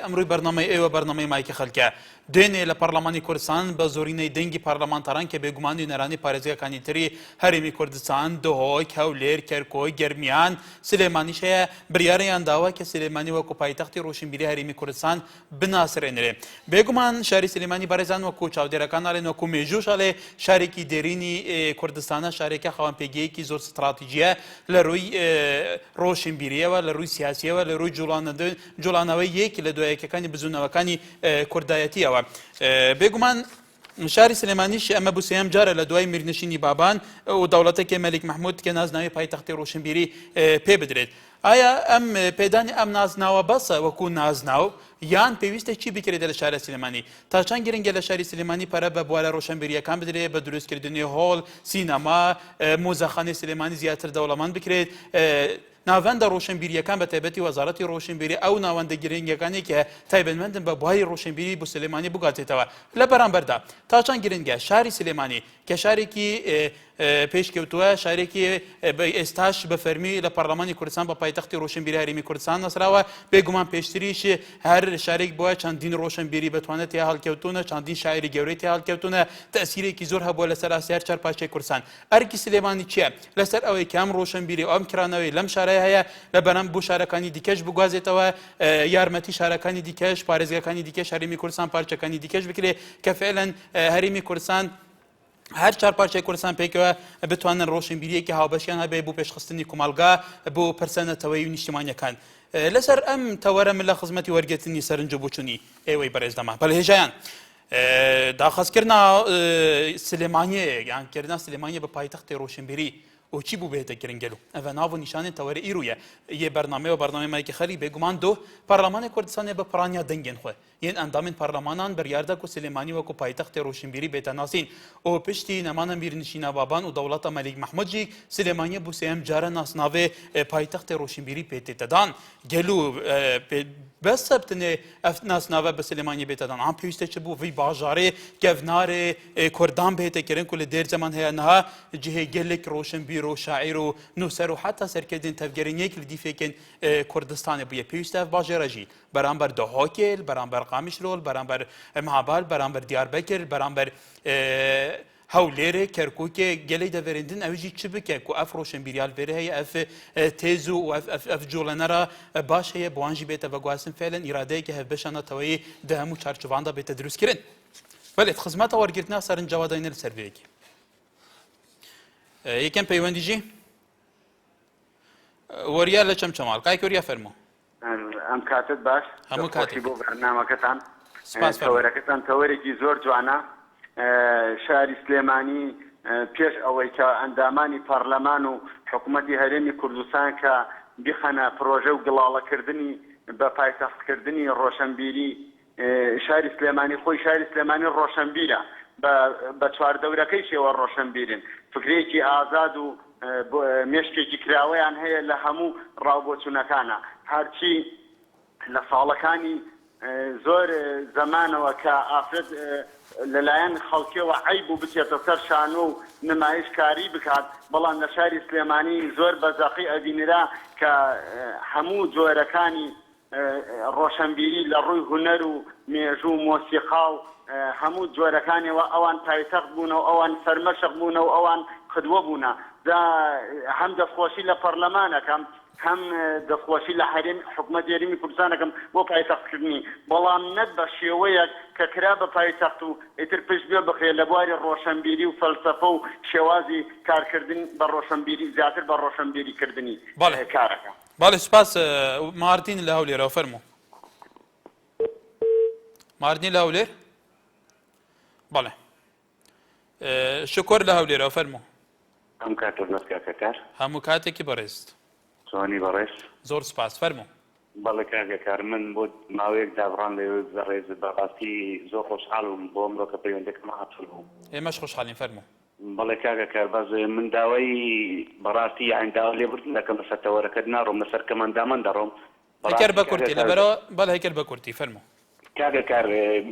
امروی برنامه ای و برنامه مایک خلکه دینه لپارلمانی کردستان به زورینه دنگی پارلمانتران که به گمانی نرانی پارێزگا کانیتری هەرێمی کوردستان دهۆی هەولێر کەرکۆی گەرمیان سلێمانی شەیە بریاریان داوا کە سلێمانی وەکو پایتەختی ڕۆشنبیری هەرێمی کوردستان بناسرێنرێ بێگومان شاری سلێمانی بەڕێزان وەکو چاودێرەکان ئاڵێن وەکو مێژوش ئاڵێ شارێکی دێرینی کوردستانە شارێکە خەوانپێگەیەکی زۆر ستراتیجیە لە ڕووی ڕۆشنبیریەوە لە ڕووی سیاسیەوە لە ڕووی جوڵانەوەی یەکی لە دوایەکەکانی بزوونەوەکانی کوردایەتیەوە بێگومان شاری سلێمانیش ئەمە بوو سێم جارە لە دوای میرنشینی بابان و دەوڵەتێکی مەلیک مەحموود کە نازناوی پایتەختی ڕۆشنبیری پێ بدرێت ئایا ئەم پێدانی ئەم نازناوە بەسە وەکو نازناو یان پێویستە چی بکرێت لە شارە سلێمانی تا چەند گرنگە لە شاری سلێمانی پەرە بە بوارە ڕۆشنبیریەکان بدرێت بە دروستکردنی هۆڵ سینەما مۆزەخانەی سلێمانی زیاتر دەوڵەمەند بکرێت ناوەندە ڕۆشنبیریەکان بە تایبەتی وەزارەتی ڕۆشنبیری ئەو ناوەندە گرنگەکانی کە تایبەتمەندن بە بواری ڕۆشنبیری بۆ سلێمانی بگاتێتەوە لە بەرامبەردا تا چەند گرنگە شاری سلێمانی کە شارێکی پێشکەوتووە شارێکی ئێستاش بە فەرمی لە پەرلەمانی کوردستان بە پایتەختی ڕۆشنبیری هەرێمی کوردستان نەسراوە بێگومان پێشتریش هەر شارێک بووە چەندین ڕۆشنبیری بەتوانێت یا هەڵکەوتونە چەندین شاعری گەورەی تیا هەڵکەوتونە تەسیرێکی زۆر هەبووە لەسەر ئاسیار چارپاشەی کوردستان ئەرکی سلێمانی چییە لەسەر ئەوەی کە ئەم ڕۆشنبیری ئەم کرانەوەی لەم شارەیە هەیە لە بەرەم بۆ شارەکانی دیکەش بگوازێتەوە یارمەتی شارەکانی دیکەش پارێزگاکانی دیکەش هەرێمی کوردستان پارچەکانی دیکەش بکرێت کە فعلا هەرێمی کوردستان هەر چار پارچەی کوردستان پێکەوە بتوانن ڕۆشنبیریەکی هاوبەشیان هەبێ بۆ پێشخستنی کومەلگا بۆ پەرسەنەتەوەی و نیشتیمانیەکان لەسەر ئەم تەوەرە من لە خزمەتی وەرگرتنی سەرنج بووچوونی ئێوەی بەڕێزدەما بەڵێژیان داخوازکردنا سلێمانیە یانکردنا سلێمانیە بە پایتەختی ڕۆشنبیری و چی بوو بێتە گرنگەلو ئەڤە ناو نیشانێ تەوەرە ئیرویە یە بەرنامە و بەرنامەی مایکی خەلی بێگومان دۆ پەرلەمانی کوردستانێ بە پڕانیا دەنگێن خوێ یەن ئەندامین پەرلەمانان بەریاردە و سلێمانی وەکو پایتەختی ڕۆشنبیری بێتە ناسین و پشتی نەمانە میرنشینە بابان و دەوڵەتە مەلیک مەحموودجی سلێمانیە بوو سێم جارە ناسناوێ پایتەختی ڕۆشنبیری پێتێتەدان گەلو بەسە بتنێ ئەف ناسناوە بە سلێمانی بێتەدان ئەم پێویستە چ بوو ڤی باژارێ گەڤنارێ کوردان بێتەکردن و لە دێر زەمان هەیە نەها جهێ گەلێک ڕۆشنبیر و شاعیر و نووسەر و حتا سەرکردن تەفگەرینەیەک لە دیفێکن کوردستانê bûye pêwîst ev bajêra jî beramber Dihokê beramber Qamişlol beramber Mehabal beramber Diyarbekir beramber Hewlêrê Kerkûkê gelê de verîndin ew jî çi bike ku ev roşenbîriyal verê heye ev têz û ev colenera baş heye bi wan jî bête veguazin fêlen îradeyeke hevbeşana teweyê di hemû çarçovan da bête drûstkirin belê xizmeta wergirtina serinçava dayîne li ser vêyekê yekêm peywendî jî وەریا لە چەمچەماڵ کاک وەریا فەرموو ئەم کاتت باش هەموو کاتی بۆ بەرنامەکەتان تەوەرەکەتان تەوەرێکی زۆر جوانە شاری سلێمانی پێش ئەوەی کە ئەندامانی پەرلەمان و حکوومەتی هەرێمی کوردستان کە بخەنە پرۆژە و گڵاڵەکردنی بە پایتەختکردنی ڕۆشنبیری شاری سلێمانی خۆی شاری سلێمانی ڕۆشنبیرە بە چواردەورەکەی شێوە ڕۆشنبیرن فکرێکی ئازاد و مێشکێکی کراوەیان هەیە لە هەموو ڕاوبۆچوونەکانە هەرچی لە ساڵەکانی زۆر زەمانەوە کە ئافرەت لەلایەن خەڵکیەوە عەیب و بچێتە سەر شانۆ و نمایشکاری بکات بەڵام لە شاری سلێمانی زۆر بەزەقی ئەبینرا کە هەموو جۆرەکانی ڕۆشنبیری لە ڕووی هونەر و مێژوو و مۆسیقا و هەموو جۆرەکانیەوە ئەوان پایتەخت بوونەوە ئەوان سەرمەشق بوونەوە ئەوان قدوە بوونە هەم دەستخۆشی لە پەرلەمانەکەم هەم دەستخۆشی لە حریم حکوومەت هەرێمی کوردستانەکەم بۆ پایتەختکردنی بەڵام نەت بە شێوەیەک کە کرا بە پایتەخت و ئیتر پشت بێ بخێ لە بواری ڕۆشنبیری و فەلسەفە و شێوازی کارکردن بە ڕۆشنبیری زیاتر بە ڕۆشنبیریکردنی کارەکە باڵێ سپاس ماردین لە هەولێرەوە فەرموو ماردنی لە هەولێر بەڵێ شکۆر لە هەولێرەوە فەرموو ئەم کاتۆ نەسکاکەکار هەموو کاتێکی بەڕێست سوانی بەڕێز زۆر سپاس فەرموو بەڵێ کاگەکار من بۆ ماوەیەک دابڕان لەوێ بەڕێز بەڕاستی زۆر خۆشحاڵم بۆ ئەمڕۆکە پەیوەندێکم هاتوو بوو ئێمەش خۆشحاڵین فەرموو بەڵێ کاگەکار باز من داوای بەڕاستی یان داوا لێبوردن دەکەم لەسەر تەوەرەکەت ناڕۆم لەسەر کەمەندامان دەڕۆم هەکەر بە کورتی لەبەرەوە بەڵێ هەکەر بە کورتی فەرموو کاگەکار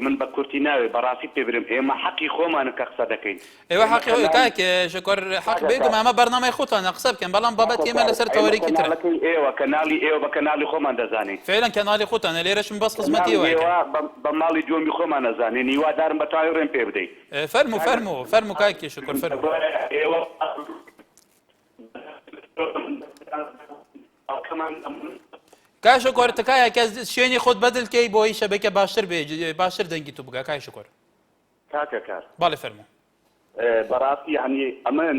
من بە کورتی ناوێ بەڕاستی پێ برم ئێمە حەقی خۆمانە کە قسە دەکەین ئێوە حەقی کاکێ شکر حەق بێگوم ئەمە بەرنامەی خۆتانە قسە بکەن بەڵام بابەت ئێمە لەسەر تەوەرێکی تر ئێوە کەناڵی ئێوە بە کەناڵی خۆمان دەزانین فعلا کەناڵی خۆتانە لێرەشم بەس خزمەتی ئێوە بە ماڵی جۆمی خۆمان نەزانین هیوادارم بە تاوی ڕێم پێ بدەیت فەرموو کاکی شکر فەرموو ئێوە کاش شکر تکایە کە شوێنی خۆت بەدڵکەی بۆی شەبەکە باشتر دەنگی تو بگە کای شکر کاکەکار باڵێ فەرموو بەڕاستی یعنی ئەمن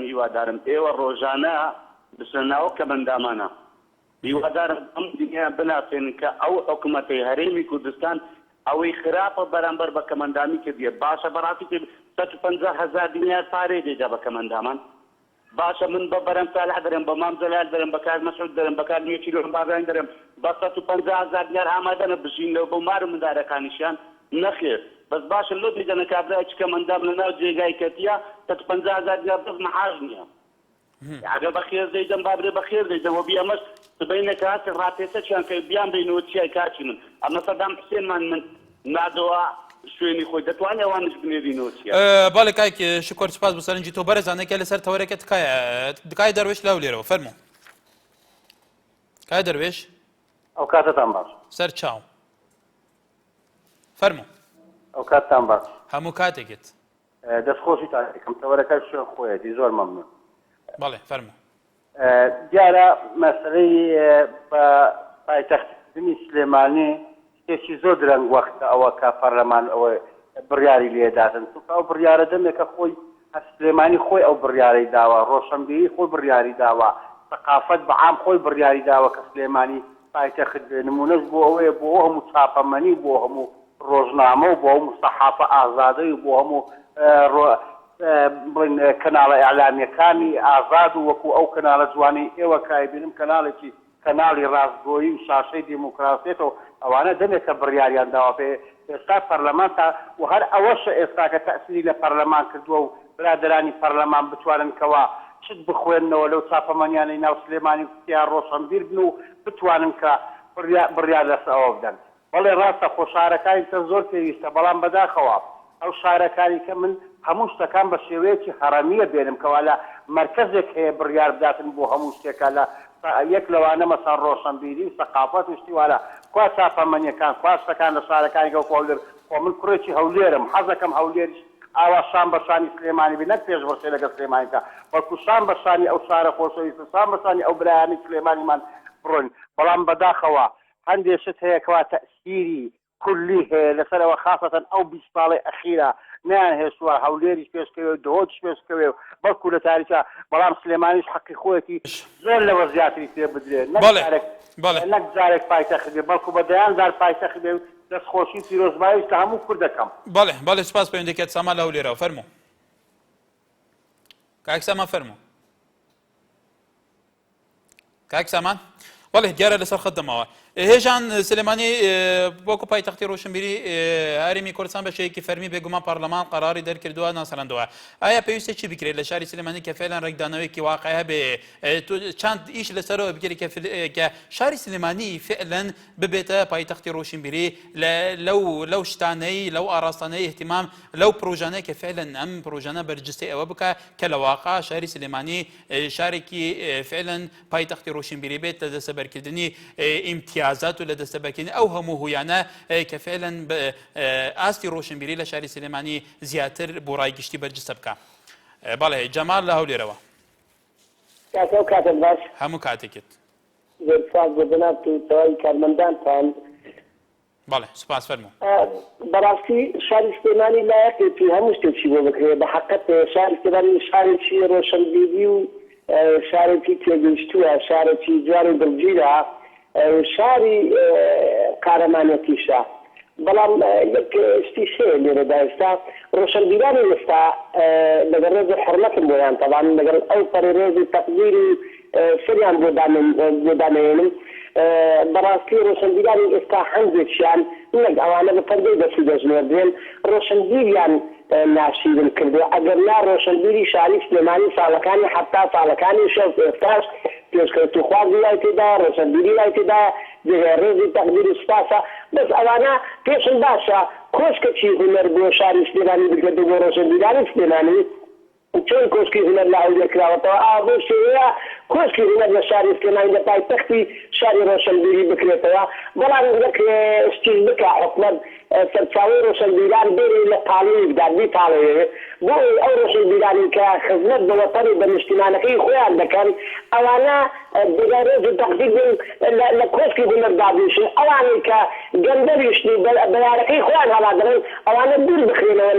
هیوادارم ئێوە ڕۆژانە بسەناوە کە بەندامانە هیوادارم ئەم دنیا بناسێن کە ئەو حکوومەتەی هەرێمی کوردستان ئەوەی خراپە بەرامبەر بە کەمەندامی کردیە باشە بەڕاستی 150,000 دینار پارەی دێدا بە کەمەندامان باشە من بە بەرەم سالح دەرم بە مام جەلال دەرم بە کار مەسعود دەرم بە کار نوێچی لۆم بابران دەرم بە 150,000 دینار ئامادەنە بژینەوە بۆ مارە مندارەکانیشیان نەخێر بەس باشە لۆ دیدەنە کابراایکی کەمەندام لە ناو جێگای کەتیە 150,000 دینار بەس مەحاژ نییە ئەگە بەخێر دەیدەم بابرێ بەخێر دەیدەوە بیەمەش سبەینەکە هاتی ڕاتێتەچیان کە بیان بینەوە چیای کاچی من ئەمە سەدام حسێنمان من نادەوە شوێنی خۆی دەتوانێت ئەوانش بنێرینەوە چیە باڵێ کایک شکر سپاس بۆ سەرنجی تۆ بەرەزانێکە لەسەر تەوەرەکە تکای دەروێش لەو لێرەوە فەرموو کای دەروێش ئەو کاتتان باش سەر چاو فەرموو ئەو کاتتان باش هەموو کاتێکت دەستخۆشی تاکەم تەوەرەکە شوێن خۆیەتی زۆر مەمنون بەڵێ فەرموو دیارە مەسەلەی بە پایتەختکردنی سلێمانی شتێکی زۆر درەنگ وەختە ئەوە کە پەرلەمان ئەوە بڕیاری لێداتن چونکە ئەو بڕیارە دەمێکە خۆی سلێمانی خۆی ئەو بڕیارەی داوە ڕۆشنبیری خۆی بڕیاری داوە ثقافەت بەعام خۆی بڕیاری داوە کە سلێمانی پایتەخت بێ نمونەش بۆ ئەوەیە بۆ هەموو چاپەمەنی بۆ هەموو ڕۆژنامە و بۆ هەموو سەحافە ئازادەی و بۆ هەموو بڵین کەناڵە ئەعلامیەکانی ئازاد و وەکو ئەو کەناڵە جوانی ئێوە کایبینم کەناڵی ڕاستگۆیی و شاشەی دیموکراسیێتەوە ئەوانە دەمێکە بڕیاریان داوە پێ ئێستا پەرلەمان تا و هەر ئەوەشە ئێستا کە تەسیری لە پەرلەمان کردووە و برادرانی پەرلەمان بتوانن کەوا چت بخوێننەوە لەو چاپەمەنیانەی ناو سلێمانی کوتیان ڕۆشنبیر بن و بتوانن کە بڕیار لەسەر ئەوە بدەن بەڵێ ڕاستە خۆ شارەکانی تر زۆر پێویستە بەڵام بەداخەوە ئەو شارەکانی کە من هەموو شتەکان بە شێوەیەکی هەڕەمیە بێنم کەوا لە مەرکەزێک هەیە بڕیار بداتن بۆ هەموو شتێکە لە یەک لەوانە مەسەڵ ڕۆشنبیری و سەقافەت و شتی وانە کوا چاپەمەنیەکان کوا شتەکان لە شارەکانی گەڵ هەولێر خۆ من کوڕێکی هەولێرم حەزەکەم هەولێریش ئاوا شان بە شانی سلێمانی بێ نەک پێش بەسێ لەگە سلێمانیکە بەڵکو شان بە شانی ئەو شارە خۆشەویستە شان بە شانی ئەو برایانی سلێمانیمان بڕۆین بەڵام بەداخەوە هەندێک شت هەیە کەوا تەئسیری کولی هەیە لەسەرەوە خاصەتەن ئەو 20 ساڵی ئەخیرە نیان هێشتووە هەولێریش پێشکەوێ دهۆتش پێشکەوێ بەڵکو لە تاریخە بەڵام سلێمانیش حەقی خۆیەتی زۆر لەوە زیاتری پێ بدرێت نەک جارێک پایتەخت بێ بەڵکو بە دەیان زار پایتەخت بێ دەستخۆشی پیرۆزباییش کە هەموو کوردەکەم بەڵێ سپاس پەیوەندیکەت سامان لە هەولێرەوە فەرموو کاک سامان فەرموو کاک سامان بەڵێ دیارە لەسەر خەت دەماوە هێژان سلێمانی بۆکو پایتەختی ڕۆشنبیری هەرێمی کوردستان بە شەیەکی فەرمی بێگومان پەرلەمان قەراری دەرکردووە ناسەڵاندەوە ئایا پێویستە چی بکرێت لە شاری سلێمانی کە فعلا ڕێکدانەوەیەکی واقعی هەبێ چەند ئیش لەسەرەوە بگیری کە شاری سلێمانی فعلا ببێتە پایتەختی ڕۆشنبیری لەو شتانەی لەو ئاراستانەی احتیمام لەو پرۆژانەی کە فعلا ئەم پرۆژانە بەرجستەی ئەوە بکە کە لە واقع شاری سلێمانی شارێکی فعلا پایتەختی ڕۆشنبیری بێت لە دەستەبەرکردنی امتیازات و لە دەستەبەرکردنی ئەو هەموو هویانە کە فعلا ئاستی ڕۆشنبیری لە شاری سلێمانی زیاتر بۆ ڕایگشتی بەرجستە بکە بەڵێ جەمال لە هەولێرەوە کاتێک باش هەموو کاتێکت زۆر سپاس بۆ جەناب و تەواوی کارمەندانتان بەڵێ سپاس فەرموو بەڕاستی شاری سلێمانی لایەقێتی هەموو شتێکی بۆ بکرێت بە حەقەت شاری سلێمانی شارێکی ڕۆشنبیری و شارێکی تێگەیشتووە شارێکی جوانی دڵگیرە شاری قارەمانەتیشە بەڵام یەک شتی هەیە لێرەدا ئێستا ڕۆشنبیرانی ئێستا لەگەڵ ڕێزی حرمەتم بۆیان تەوان لەگەڵ ئەو پەڕی ڕێزی تەقدیری سریان بۆ دامێنم بەڕاستی ڕۆشنبیرانی ئێستا هەندێکیان نەک ئەوانە بە پەردەی دەستی دەژمێردرێن ڕۆشنبیریان ناشیرن کردو ئەگەر نا ڕۆشنبیری شاری سلێمانی ساڵەکانی حتا ساڵەکانی شەو ئێستاش پێشکەوتوخوازی لای تێدا ڕۆشنبیری لای تێدا ڕێزی تەقدیری سوپاسە بەس ئەوانە پێشم باشە کۆشکەچی هونەر بۆ شاری سلێمانی بگرێتەوە بۆ ڕۆشنبیرانی سلێمانی چۆن کۆشکی هونەر لە ئەو دەکراوەتەوە بۆ شێوەیە کۆشکی هونەر لە شاری سلێمانی لە پایتەختی شاری ڕۆشنبیری بکرێتەوە بەڵام وەک شتیش بکە حکومەت سەرچاوەی ڕۆشنبیران بێرێ لە قانونیدا بیپاڵێ بۆ ئەو ڕۆشنبیرانی کە خزمەت بە وەتەنی بە نیشتیمانەکەی خۆیان دەکەن ئەوانە بێرێز و تەقدید لە کۆشکی هونەر دابیشن ئەوانەی کە گەندەریشتی بەیارەکەی خۆیان هەڵادرن ئەوانە دوور بخرێنەوە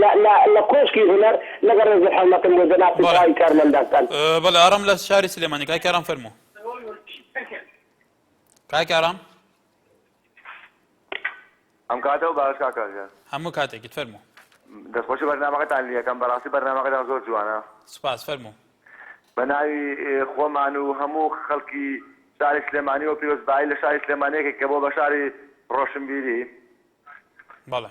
لە کۆشکی هونەر لەگەڵ ڕێز حرمەتم بۆ جەنابی سوپای کارمەندان. بەڵێ ئارام لە شاری سلێمانی کاک ئارام فەرموو. کاک ئارام ئەم کاتەوە باش کاکەژیان هەموو کاتێکیت فەرموو. دەستخۆشی بەرنامەکەتان لەکەم بەڕاستی بەرنامەکەتان زۆر جوانە. سوپاس فەرموو. بە ناوی خۆمان و هەموو خەڵکی شاری سلێمانی و پیرۆزبایی لە شاری سلێمانەیەکێک کە بۆ بە شاری ڕۆشنبیری بەڵێ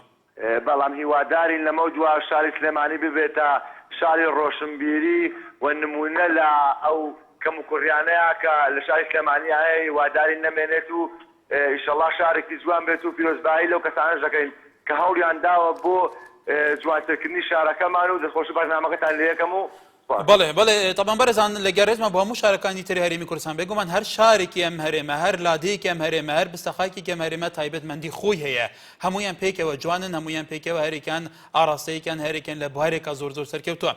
بەڵام هیوادارین لەمە جووا شاری سلێمانی ببێتە شاری ڕۆشنبیری و نمونە لە ئەو کەم و کوڕیانەیە کە لە شاری سلێمانی هەیە هیوادارین نەمێنێت و ئینشەڵڵا شارێکی جوان بێت و پیرۆزبایی لەو کەسانەش دەکەین کە هەوڵیان داوە بۆ جوانترکردنی شارەکەمان و دەستخۆشی بەرنامەکەتان لێ یەکەم و بەڵێ بەڵێ تەمان بەرزان لە گەڕێزمە بۆ هەموو شارەکانی تری هەرێمی کوردستان بێگومان هەر شارێکی ئەم هەرێمە هەر لادەیەکی ئەم هەرێمە هەر بستەخاکی ئەم هەرێمە تایبەتمەندی خۆی هەیە هەمویان پێکەوە جوانن هەمویان پێکەوە هەرێکیان ئاراستەیەکیان هەرێکیان لە بوارێکە زۆر زۆر سەرکەوتووە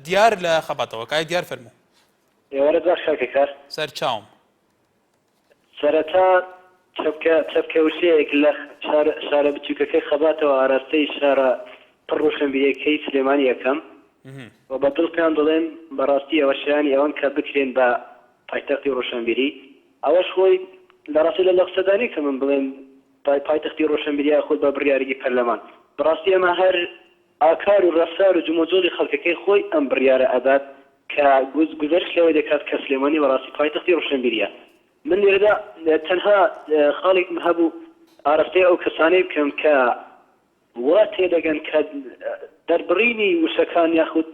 دیار لە خەباتەوە کای دیار فەرموو ئێوەرە باش کاکەکار سەرچاوم سەرەتا چەپکەوشەیەک لە شارە بچووکەکەی خەباتەوە ئاراستەی شارە پڕ ڕۆشنبیریەکەی سلێمانی یەکەم و بە دڵ پێیان دەڵێن بەڕاستی ئەوە شیانی ئەوەن کە بکرێن بە پایتەختی ڕۆشنبیری ئەوەش خۆی لە ڕاستی لە لەخسەدانی کە من بڵێن پایتەختی ڕۆشنبیریە خۆی بە بڕیارێکی پەرلەمان بەڕاستی ئەمە هەر ئاکار و ڕەفتار و جمۆجۆڵی خەڵکەکەی خۆی ئەم بڕیارە ئەدات کە گوزەرش لەوەی دەکات کە سلێمانی بەڕاستی پایتەختی ڕۆشنبیریە من لێرەدا تەنها خاڵێکم هەبوو ئاراستەی ئەو کەسانەی بکەم کە وا تێدەگەن کە دەربڕینی وشەکان یاخود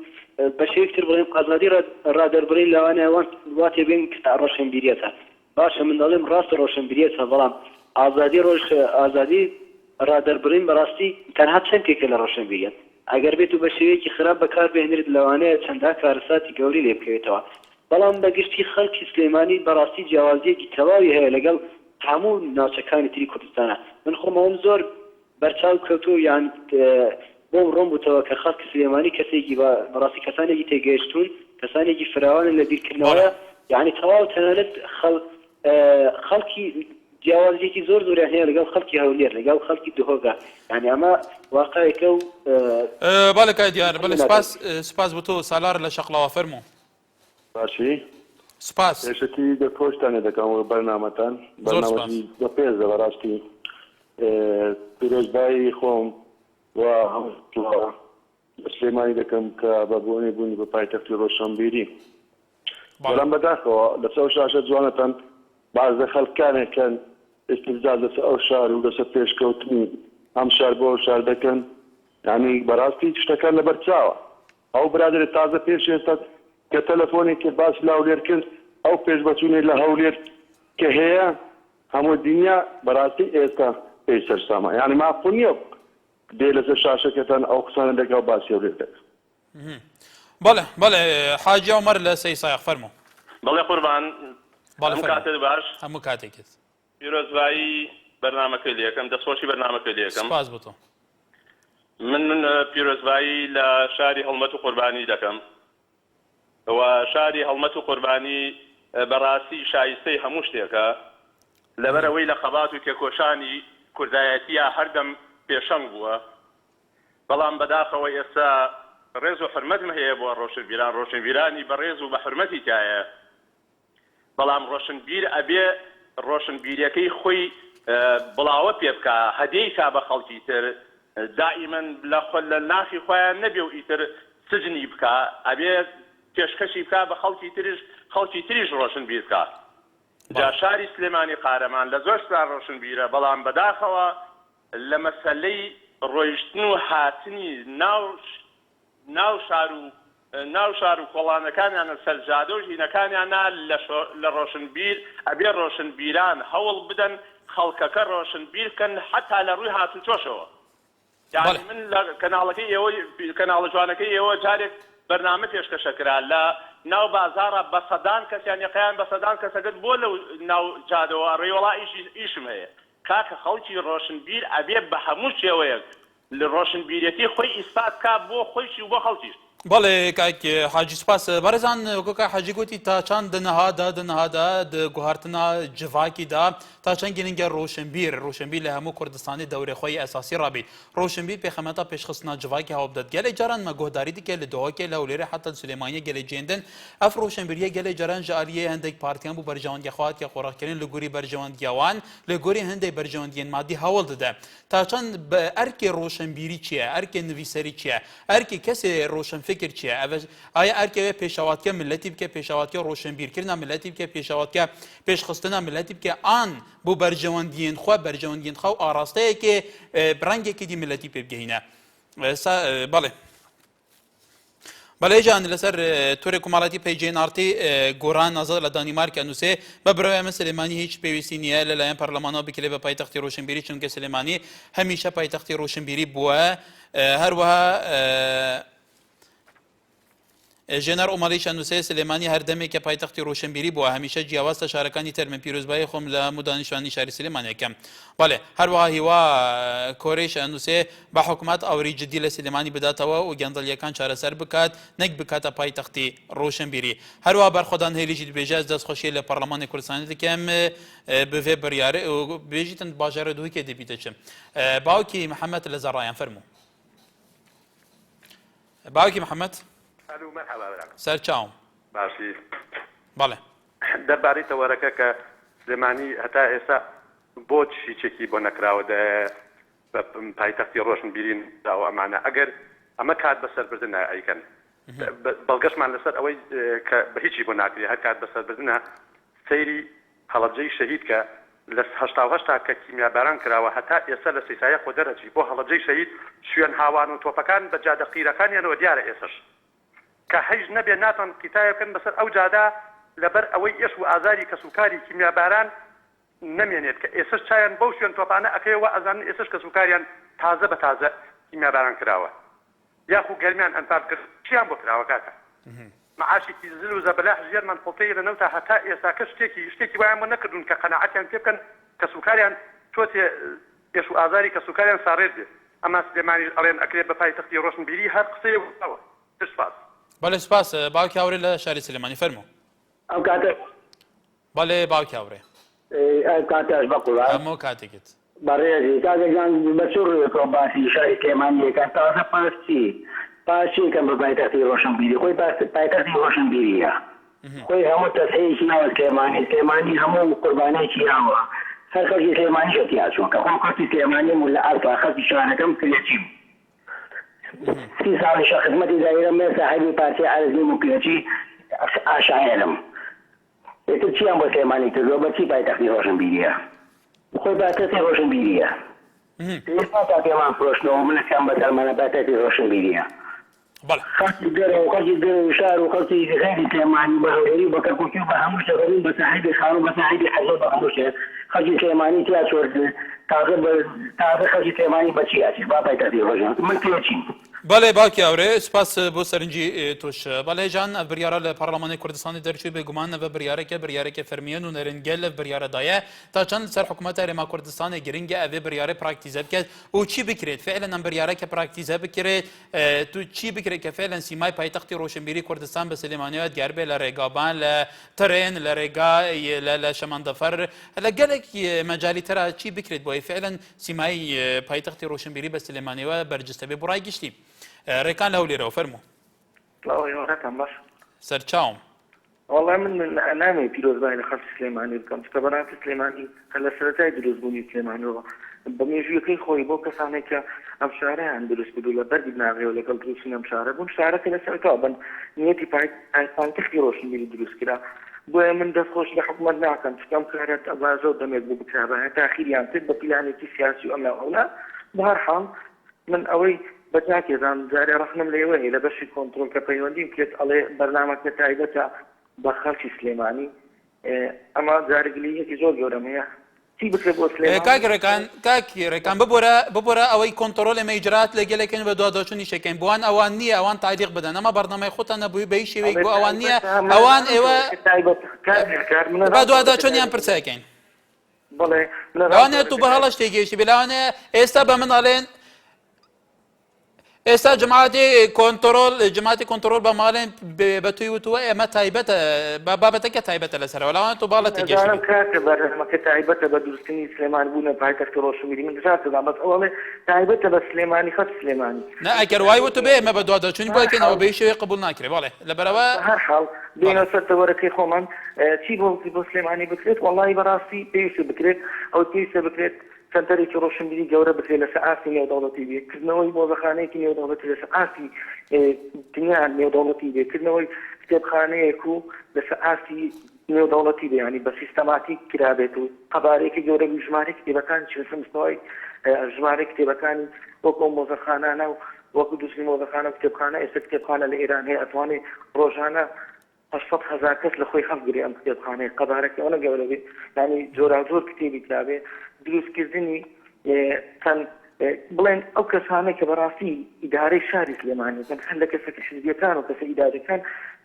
بە شێوەیەکتر بڵێم ئازادی ڕادەربڕین لەوانەیە وا تێبێن کە ڕۆشنبیریەتە باشە من دەڵێم ڕاستە ڕۆشنبیریەتە بەڵام ئازادی ڕادەربڕین بەڕاستی تەنها چەند پێکە لە ڕۆشنبیریەت ئەگەر بێت و بە شێوەیەکی خراپ بەکار بهێنرێت لەوانەیە چەندە کارەساتی گەوری لێ بکەوێتەوە بەڵام بەگشتی خەڵکی سلێمانی بەڕاستی جیاوازیەکی تەواوی هەیە لەگەڵ هەموو ناوچەکانی تری کوردستانە من خۆمەوەم زۆر بەرچاو کەوتو یان بۆم ڕۆم بووتەوە کە خەڵکی سلێمانی کەسێکی بەڕاستی کەسانێکی تێگەیشتون کەسانێکی فراوانن لە بیرکردنەوەیە یعنی تەواو تەنانەت خەڵکی جیاوازیەکی زۆر زۆریان هەیە لەگەڵ خەڵکی هەولێر لەگەڵ خەڵکی دهۆگا یعنی ئەمە واقعەکە و بەڵێ کای دیار بەڵێ سپاس بۆ تۆ سالار لە شەقڵاوە فەرموو باشی سپاس پێشەتی دەخۆشتانێ دەکەم بەرنامەتان بەرنامەی بەپێزە بەڕاستی پیرۆزبایی خۆم و سلێمانی دەکەم کە بە بۆنێ بوونی بە پایتەختی ڕۆشنبیری بەڵام بەداخەوە لەسەر شاشە جوانەتان باز لە خەڵکانێکن ئێستیزاد لەسەر ئەو شار و لەسەر پێشکەوتنی ئەم شار بۆ ئەو شار دەکەن یعنی بەڕاستی شتەکان لەبەر چاوە ئەو برادرێت تازە پێش ئێستا کە تەلەفۆنێکی باس لە هەولێر کرد ئەو پێشبەچوونێ لە هەولێر کە هەیە هەموو دنیا بەڕاستی ئێستا پێی سەرسامە یعنی مافۆ نییە دێ لەسەر شاشەکەتان ئەو قسانە دەکە و باسی هەولێر دەکە بەڵێ حاجی عومەر لە سەی سایق فەرموو بەڵێ قوربان هەموو کاتت باش هەموو کاتێکت پیرۆزبایی بەرنامەکەی لێ یەکەم دەستخۆشی بەرنامەکەی لێ یەکەم سپاس بۆ تۆ من پیرۆزبایی لە شاری هەڵمەت و قوربانی دەکەم و شاری هەڵمەت و قوربانی بەڕاستی شایستەی هەموو شتێکە لەبەرەوەی لە خەبات و تێکۆشانی کوردایەتیە هەردەم پێشەنگ بووە بەڵام بەداخەوە ئێستا ڕێز و حرمەتم هەیە بۆ ڕۆشنبیرانی بەڕێز و بە حرمەتی تایە بەڵام ڕۆشنبیر ئەبێ ڕۆشنبیریەکەی خۆی بڵاوە پێ بکە هەدیەی کا بە خەڵکی تر دائیمەن لە ناخی خۆیان نەبێ و ئیتر سجنی بکە ئەبێ پێشکەشی بکە بە خەڵکی تریش ڕۆشنبیر بکە جا شاری سلێمانی قارەمان لە زۆر سار ڕۆشنبیرە بەڵام بەداخەوە لە مەسەلەی ڕۆیشتن و هاتنی ناو شار و ناو شار و کۆڵانەکانیانە سەرجادە و ژینەکانیانە لە ڕۆشنبیر ئەبێ ڕۆشنبیران هەوڵ بدەن خەڵکەکە ڕۆشنبیر بکەن حتا لە ڕووی هاتوچۆشەوە. یعنی من لە کەناڵەکەی ئێوە کەناڵە جوانەکەی ئێوە جارێک بەرنامە پێشکەشەکرا لە ناو بازارە بە سەدان کەسیان یەقەیان بە سەدان کەسەکەت بۆ لەو ناو جادەوە ڕێوەڵا ئیشم هەیە کاکە خەڵکی ڕۆشنبیر ئەبێ بە هەموو شێوەیەک لە ڕۆشنبیرەتی خۆی ئیسپات کا بۆ خۆیشی و بۆ خەڵکیش. بەڵێ کاک حاجی سپاس بەڕێزان وەکو حاجی گوتی تا چەند دنەهادا گوهارتنا جڤاکیدا تا چەند گرنگە ڕۆشنبیر لە هەموو کوردستانی دەورەخۆی ئەساسی ڕابێت ڕۆشنبیر پێخەمەتە پێشخستنا جڤاکی هەوڵ بدات گەلێ جاران مەگۆداری دیکە لە دۆهۆکێ لە هەولێرە حتا سلێمانیە گەلێ جێندن ئەف ڕۆشنبیریە گەلێ جاران ژاریە هەندێک پارتیان بوو بەرژەوەندیخوات کە قۆڕاکردن لە گوری بەرژەوەندیاوان لە گۆری هەندێک بەرژەوەندیان مادی هەوڵ دەدا تا چەند بە ئەرکێ ڕۆشنبیری چییە ئەرکێ نویسەری چییە ئەرکی کەسێ ڕۆشنفکر چییە ئایا ئەرکەوێ پێشاواتکە ملەتی بکە پێشاواتکە ڕۆشنبیرکردنا ملەتی بکە پێشاواتکە پێشخستنا ملەتی بکە ئان بۆ بەرژەوەندیین خوا بەرژەوەندیین خەو ئاراستەیەکێ ڕەنگێکی دی ملەتی پێ بگەینە بەڵێ بەڵێ جان لەسەر تۆرێ کوماڵەتی پەیجێنارتی گۆران ئازاد لە دانیمارکە نووسێ بە برەوەی ئەمە سلێمانی هیچ پێویستی نییە لەلایەن پەرلەمانەوە بکرێ بە پایتەختی ڕۆشنبیری چونکە سلێمانی هەمیشە پایتەختی ڕۆشنبیری بووە هەروەها ژێنەر ئۆمەڵیشە نووسێ سلێمانی هەردەمێکە پایتەختی ڕۆشنبیری بووە هەمیشە جیاوازتە شارەکانی تەرمە پیرۆزبایی خۆم لە هەموو دانیشتوانی شاری سلێمانیەکەم بەڵێ هەروەها هیوا کۆرێش نووسێ بە حکوومەت ئەوری جدی لە سلێمانی بداتەوە و گەندەڵیەکان چارەسەر بکات نەک بکاتە پایتەختی ڕۆشنبیری هەروەها بەرخۆدان هێلیژی بێژە دەستخۆشیە لە پەرلەمانی کوردستانی دەکەم بڤێ بڕیارە بێژیتن باژارە دووکێ دەبیتە چم باوکی محەممەد لە زەڕایان فەرموو باوکی محەممەد سەرچاوم باشی بەڵێ دەربارەی تەوەرەکە کە سلێمانی هەتا ئێستا بۆ چیچێکی بۆ نەکراوە بە پایتەختی ڕۆشنبیرین داوە ئەمانە ئەگەر ئەمە کات بەسەربردنە ئەیکەن بەڵگەشمان لەسەر ئەوەی کە بە هیچی بۆ ناکرێت هەر کات بەسەربردنە سەیری هەڵەبجەی شەهید کە لە هەشتا کە کیمیاباران کراوە هەتا ئێستا لە سیسایە خۆ دەرەچی بۆ هەڵەبجەی شەهید شوێن هاوان و تۆپەکان بە جادە قیرەکانیانەوە دیارە ئێسش کە هەیج نەبێ ناتوان قیتایە بکەن بەسەر ئەو جادا لەبەر ئەوەی ئێش و ئازاری کەسوکاری کیمیاباران نەمێنێت کە ئێسش چایان بەو شوێن تۆپانە ئەکەیەوە ئەزانن ئێسش کەسوکاریان تازە بە تازە کیمیاباران کراوە یاخو گەرمیان ئەنفار کرد چیان بۆ کراوە کاکە معاشێکی زل و زەبەلاح ژێرمان پڵتەی لە نەوتا هەتا ئێستاکە شتێکی وایان بۆ نەکردون کە قەناعەتیان پێ بکەن کەسوکاریان تۆتێ ئێش و ئازاری کەسوکاریان ساڕێت بێت ئەمە سلێمانی ئەڵێن ئەکرێت بە پایتەختی ڕۆشنبیری هەر قسەیە بووەوە سپاس بەڵێ سپاس باوکی هاورێ لە شاری سلێمانی فەرموو ئەو کاتە بەڵێ باوکی هاورێ ئەو کاتەش بەقوڵا هەموو کاتێکت بەڕێزی کاکەجان بەچوڕێکەوە باسی شاری سلێمانیەکە تازە پاسی کەم بە پایتەختی ڕۆشنبیری خۆی پایتەختی ڕۆشنبیریە خۆی هەموو تەسهەیەکی ناوە سلێمانی هەموو قوربانێکی ناوە هەر خەڵکی سلێمانی شەتیا چوون کە خۆم خەڵکی سلێمانی و لە ئەرفا خەڵکی شارەکەم کرێچیم 30 ساڵیشە خزمەتی دایرەم مێ ساحیبی پارتی عەرزی موکلەتی ئاشایەرم ئێتر چیان بۆ سلێمانی کردووە بەچی پایتەختی ڕۆشنبیریە خۆی پایتەختی ڕۆشنبیریە ئێستا تا پێمان فرۆشتنەوە منەکەم بە دەرمانە پایتەختی ڕۆشنبیریە خەڵکی دەرەوە خەڵکی دەرەوە شار و خەڵکی غەیری سلێمانی بە هەولێری بە کەرکووکی و بە هەموو شتەکەی بە ساحیبی خانوو بە ساحیبی حەزب بە هەموو شتێ خەڵکی سلێمانی تیا چۆرد تازە خەڵکی سلێمانی بەچی ئاچێت با پایتەختی ڕۆشنبیری من پێچین بەڵێ باوکی ئەورێ سپاس بۆ سەرنجی توش بەڵێ جان بریارە لە پەرلەمانی کوردستانی دەرچووی بێگومان بە بریارێکە فەرمیێن و نەرنگێل لە بریارەدایە تا چەند سەر حکوومەتە هەرێما کوردستانی گرنگە ئەوێ بریارە پراکتیزە بکرێت و چی بکرێت فعلا ئەم بریارەکە پراکتیزە بکرێت تو چی بکرێت کە فعلا سیمای پایتەختی ڕۆشنبیری کوردستان بە سلێمانیەوە دیار بێت لە ڕێگابان لە ترێن لە ڕێگا لە شەمەندەفەر لە گەلێک مەجالی ترە چی بکرێت بۆی فعلا سیمای پایتەختی ڕۆشنبیری بە سلێمانیەوە بەرجستە بێ بۆ ڕای گشتی ڕێکان لە هەولێرەوە فەرموو باش سەرچاوم والله من نامي پیرۆزبای لە خەڵکی سلێمانی بکەم چکە بەڕاستی سلێمانی هەر لە سەرەتای دروستبوونی سلێمانیەوە بە مێژوویەکەی خۆی بۆ کەسانێک کە ئەم شارەیان دروست بوو لە بەردی ناغێەوە لەگەڵ دروستین ئەم شارە بوون شارەکە لەسەرەوە بن نیەتی پایتەختی ڕۆشنبیری دروست کرا بۆیە من دەستخۆش لە حکوومەت ناکەم چکەم کارێت ئەوە زۆر دەمێت بوو بکرابە هەتا ئاخیریان کرد بە پلانێکی سیاسی ئەمە ئەولا بە هەر حاڵ من ئەوەی بەتاکێدان جارێ ڕخنم لێوەیە لە بەشی کۆنتترۆل کە پەیوەندیم کرد ئەڵێ بەرنامەکە تایبەتە بە خەڵکی سلێمانی ئەمە جارگلیەکی زۆر گەورەمەیە چی بکرێت بۆ سلێمان کاکیڕێکان ببۆرە ئەوەی کۆنتترۆل ئەمە ئیجرات لە گەلێکن بە دواداچوونی شەکەین بوان ئەوان نییە ئەوان تایدیق بدەن ئەمە بەرنامەی خۆتان نەبووی بەی شێوەیە بۆ ئەوان نییە ئەوان ئێوە بە دواداچوونیان پرسەکەین لەوانەیە تو بە هەڵە شتێکێکی بێ ئێستا بە مناڵێن ئێستا جماعتی کۆنتترۆل بە ماڵێن بە توی وتووە ئێمە تایبەتە بابەتەکە تایبەتە لەسەرەوە لەوان تو باڵەتی گەشتم کاتە بەرنامەکە تایبەتە بە دروستنی سلێمان بوونە پایتەختی ڕۆشنبیری من دژاتدا بەس ئەوڵێ تایبەتە بە سلێمانی خەت سلێمانی نە ئەگەر وای وتو بێ ئێمە بە دواداچوونی بۆکەینەوە بەی شێوەیە قبول ناکرێ بەڵێ لەبەرەوە هەر حاڵ بینە سەرتەوەرەکەی خۆمان چی بۆ سلێمانی بکرێت وەڵی بەڕاستی پێویستە بکرێت ئەو پێویستە بکرێت سنتەرێکی ڕۆشنبیری گەورە بکرێت لەسەر ئاستی نێودەوڵەتی بێ کردنەوەی مۆزەخانەیەکی نێودەوڵەتی لەسەر ئاستی دنیا نێودەوڵەتی بێ کردنەوەی کتێبخانەیەک و لەسەر ئاستی نێودەوڵەتی بێ ینی بە سیستەماتیک کرابێت و قەبارەیەکی گەورە ژمارە کتێبەکان چنسمستەوەی ژمارە کتێبەکانی وەکو مۆزەخانانە و وەکو دووسری مۆزەخانە و کتێبخانە ئێستا کتێبخانە لە ئێران هەیە ئەتوانێت ڕۆژانە 800,000 کەس لە خۆی خەڵک گرێ ئەم کتێبخانەیە قەبارەکەەوە لەگەورە بێ ینی جۆرا کتێبی کرابێ دروستکردنی چەند بڵێن ئەو کەسانە کە بەڕاستی ئیدارەی شاری سلێمانیەکەن هەر لە کەسە شردیەکان و کەسە ئیدارەکان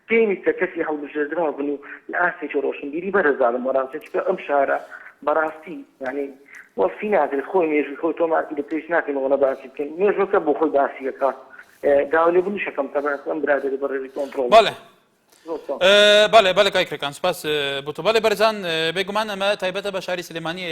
پێویستە کەسی هەڵبژێردراوە بن و لە ئاستێکی ڕۆشنبیری بەرەزاڵم وەڕاستێککە ئەم شارە بەڕاستی ینی وەفی ناکرێت خۆی مێژوی خۆی تۆماتی لە پێش ناکەینەوە لە باسی بکەین مێژوەکە بۆ خۆی باسیەکە داولێ بنی شەکەم تەبەن ئەم برادێ بەڕێوی کۆنتڕۆڵ بەڵێ کاکرەکان سپاس بۆ تۆ بەڵێ بەرزان بێگومان ئەمە تایبەتە بە شاری سلێمانی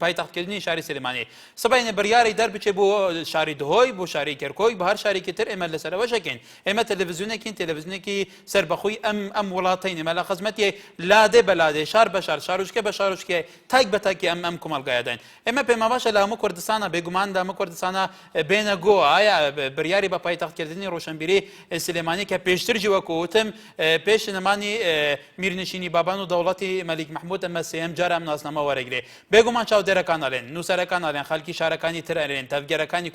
پایتەختکردنی شاری سلێمانی سباینە بڕیاری دەربچێ بۆ شاری دهۆی بۆ شاری کەرکۆی بە هەر شارێکی تر ئێمە لەسەرەوە شەکەین ئێمە تەلەڤیزیۆنێکی سەربەخۆی ئەم وڵاتین ئێمە لە خزمەتی لادێ بە لادێ شار بە شار شارۆچکە بە شارۆچکە تاک بە تاکی ئەم کومەڵگایەداین ئێمە پێمە باشە لە هەموو کوردستانە بێگومان لە هەموو کوردستانە بێنە گۆ ئایا بڕیاری بە پایتەختکردنی ڕۆشنبیری سلێمانی کە پێشترجی وەکوتم پێش نەمانی میرنشینی بابان و دەوڵەتی مەلیک محمود ئەمە سێم جارە ئەم ناسنامە وەرەگرێ بێگومان چاودێرەکان ئەڵێن نووسەرەکان ئەڵێن خەڵکی شارەکانی تر ئەڵێن تەفگەرەکانی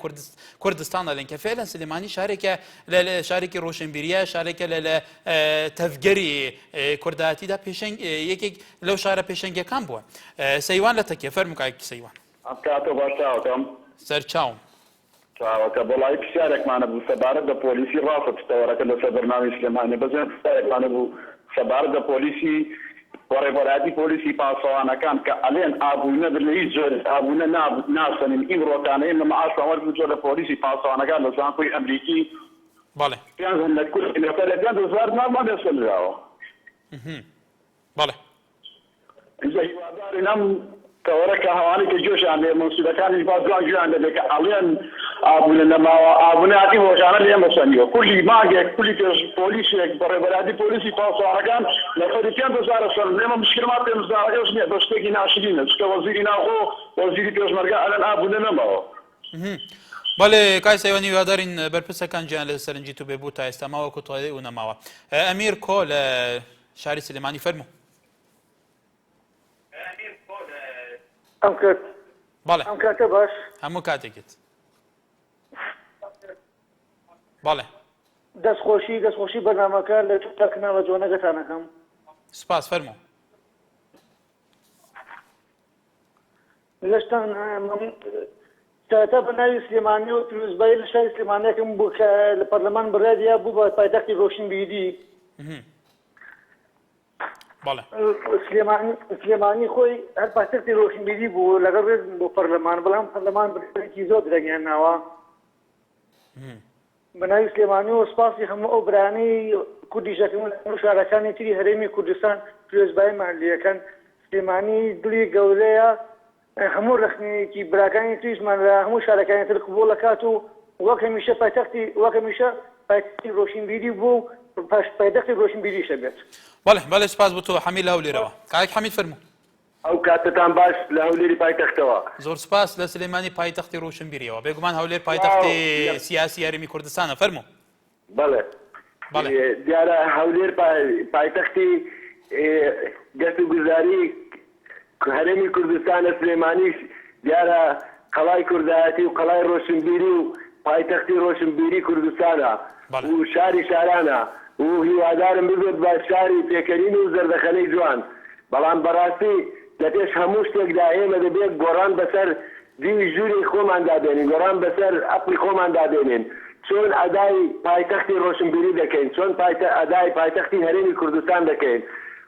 کوردستان ئەڵێن کە فعلا سلێمانی شارێکە لە شارێکی ڕۆشنبیریە شارێکە لە تەفگەری کوردایەتیدا پێشنگ یەکێک لەو شارە پێشەنگەکان بووە سەیوان لە تەکێ فەرمووکایکی سەیوان کاتە باشاوەکەم سەرچاوم چاوەکە بەڵای پرسیارێکمانە بوو سەبارەت بە پۆلیسی ڕاستە پشتەوەرەکە لەسەر بەرنامەی سلێمانی بەزێن پرسیارێکمانە بوو سەبارەت بە پۆلیسی وەڕێبەرایەتی پۆلیسی پاسەوانەکان کە ئەڵێن ئابوونە لە هیچ جۆر ئابوونە ناسەنین ئیمڕۆکانەیە لە مەعاشە وەرگرت جۆر لە پۆلیسی پاسەوانەکان لە زانکۆی ئەمریکی بەڵێ پیان لە کورد زار نامان دەسەلراوە بەڵێ اینجا هیوادارین ئەم تەوەرەکە هەوانی کە جۆشیان لێ منسوولەکانی بازوان گویان دەبێت کە ئەڵێن ئابوونە نەماوە ئابوونەتی هۆشانە لێ مەسەنیوە کولی ماگێک کولی پۆلیسێک بەڕێبەراتی پۆلیسی پاسەوانەکان لە خەری 5,000 سەر لێمە مشکلمان 5,000 نییە بە شتێکی ناشرینە چکە وەزیری ناخۆ وەزیری پێشمەرگە ئەلەن ئابوونە نەماوە بەڵێ کای سەیوانی هیوادارین بەرپرسەکان گیان لە سەرنجی تو بێبوو تا ئێستا ماوەکو تۆڵێ و نەماوە ئەمیر کۆ لە شاری سلێمانی فەرموو بەڵێ ئەم کاتە باش هەموو کاتێکت بەڵێ دەستخۆشی بەرنامەکە لە تاکناوە جوانەگەتانەکەم سپاس فەرموو لەشتان تاتا بە ناوی سلێمانی و پیرۆزبایی لە شاری سلێمانیەکەم بوو کە لە پەرلەمان بڕیادیا بوو بە پایتەختی ڕۆشنبیری سلێمانی خۆی هەر پایتەختی ڕۆشنبیری بوو لەگەڵ ڕێز بۆ پەرلەمان بەڵام پەرلەمان بڕیارێکی زۆر درەنگێناوە بە ناوی سلێمانی و سپاسی هەموو ئەو برانەی کوردیشەکەم و شارەکانی تری هەرێمی کوردستان پیرۆزباییمان لێەکەن سلێمانی دڵی گەورەیە هەموو ڕخنەیەکی براکانی تریشمان لە هەموو شارەکانی تر قبوڵ دەکات و وەک هەمیشە پایتەختی ڕۆشنبیری بوو پایتەختی ڕۆشنبیریشە بێت بەڵێ سپاس بۆ تۆ حەمید لە هەولێرەوە کاک حەمید فەرموو ئەو کاتتان باش لە هەولێری پایتەختەوە زۆر سپاس لە سلێمانی پایتەختی ڕۆشنبیریەوە بێگومان هەولێر پایتەختی سیاسی یاریمی کوردستانە فەرموو بەڵێ دیارە هەولێر پایتەختی گەشت و گوزاری هەرێمی کوردستانە سلێمانی دیارە قەڵای کوردایەتی و قەڵای ڕۆشنبیری و پایتەختی ڕۆشنبیری کوردستانە و شاری شارانە و هیوادارم ببێت بە شاری پێکەنین و زەردەخەنەی جوان بەڵام بەڕاستی لە پێش هەموو شتێکدا ئێمە دەبێت گۆڕان بەسەر دیوی ژووری خۆماندا بێنین گۆڕان بەسەر ئەپڵی خۆماندا بێنین چۆن ئەدای پایتەختی ڕۆشنبیری دەکەین چۆن ئەدای پایتەختی هەرێمی کوردستان دەکەین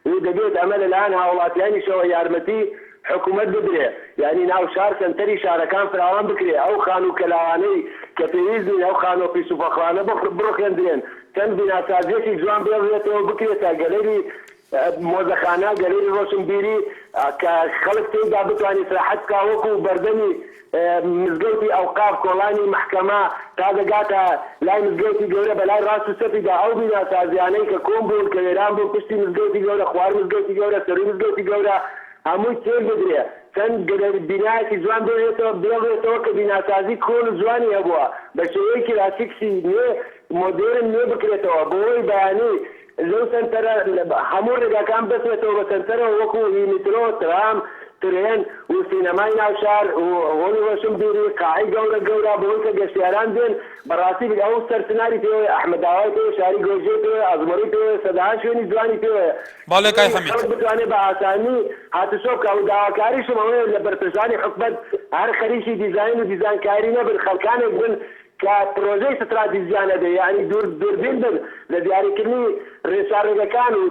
و دەبێت ئەمە لەلایەن هاوڵاتیانیشەوە یارمەتی حکوومەت بدرێ یعنی ناو شار سنتەری شارەکان فراوان بکرێ ئەو خان و کەلاوانەی کە پێویستین ئەو خان و پیسوفەخوانە بڕۆخێندرێن چەند بیناسازیەکی جوان بێڵێتەوە بکرێتە گەلەری مۆزەخانە گەلەری ڕۆشنبیری کە خەڵک تێیدا بتوانێت سراحەت بکا وەکو بەردەمی مزگەوتی ئەوقاف کۆڵانی محکەمە تا دەگاتە لای مزگەوتی گەورە بەلای ڕاست و سەفیدا ئەو بیناسازیانەی کە کۆم بوون کە وێران بوون پشتی مزگەوتی گەورە خوار مزگەوتی گەورە سەروی مزگەوتی گەورە هەمووی تێک بدرێ چەند بینایەکی جوان بێڵێتەوە کە بیناسازی کۆن و جوانی هەبووە بە شێوەیەکی راسیکسی نوێ مۆدێرن نوێ بکرێتەوە بۆی بەیانی لەو سنتەرە هەموو ڕێگاکان بەسێتەوە بە سنتەرەوە وەکو میترۆ ترام ترێن و سینەمای ناوشار و هۆڵی ڕۆشنبیری قاعی گەورە گەورە بەوەی کە گەشتیاران دێن بەڕاستی ئەو سەرسناری پێوەیە ئەحمەداوای پێوە شاری گۆژێ پێوە ئەزمەڕی پێوە سەداها شوێنی جوانی پێوەیە باڵێکای حەمید بتوانێت بە ئاسانی هاتوچۆ بکە و داواکاریشم ئەوەیە لە بەرپرسانی حکومەت هەر خەریکی دیزاین و دیزانکاری نەبن خەڵکانێک بن کە پرۆژەی ستراتیژیانە دێ یعنی دووربین بن لە دیاریکردنی ڕێچارەکان و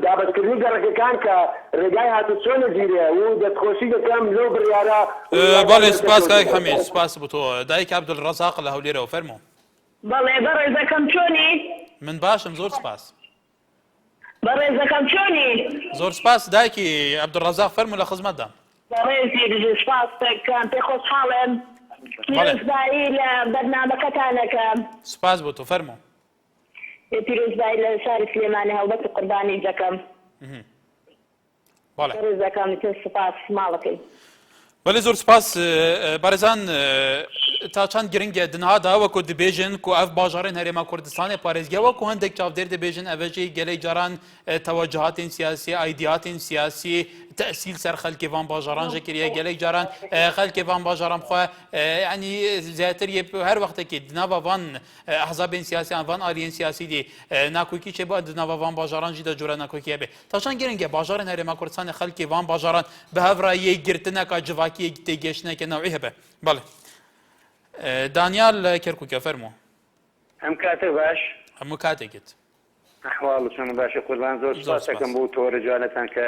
دابەتکردنی گەڕەکەکان کە ڕێگای هاتوچۆ نەگیرێ و دەستخۆشی دەکەم لەو بڕیارە بەڵێ سپاس کاک حەمید سپاس بۆ تۆ دایک عەبدولڕەزاق لە هەولێرەوە فەرموو بەڵێ بەڕێزەکەم چۆنی من باشم زۆر سپاس بەڕێزەکەم چۆنی زۆر سپاس دایکی عەبدولڕەزاق فەرموو لە خزمەتدا بەڕێزی سپاسەکەم پێ خۆشحاڵم پیرۆزبایی لە بەرنامەکەتانەکەم سپاس بۆ تۆ فەرموو پیرۆزبایی لە شاری سلێمانی هەڵبەت قوربانی دەکەم بەڕێزەکەم سپاس ماڵەکەی بەڵێ زۆر سپاس بەڕێزان تا چەند گرنگە دنهادا وەکو دەبێژن کو ئەف باژارên هەرێما کوردستانê پارێزگە وەکو هەندێک چاودێر دەبێژن ئەvêjî gelek caran tewecehatên siyasî aidiyatên siyasî تأسیل سەر خەلکێ van bajaran jê kiriye gelek caran xelkê van bajaran xwe yanî zêtir yê her wextekê di nava van ehzabên siyasîyan van aliyên siyasî dî nakokî çê di nava van bajaran jî de cura nakokiye bê ta çend giring e bajarên herêma Kurdistanê xelkê van bajaran bi hevrayê girtineka civakiyê têgêştineke newî hebe belê دانیال کرکوکە فەرموو ئەم کاتە باش هەموو کاتێکت ئەحواڵتان باشە قوربان زۆر سپاس دەکەم بۆ تۆڕە جوانەتان کە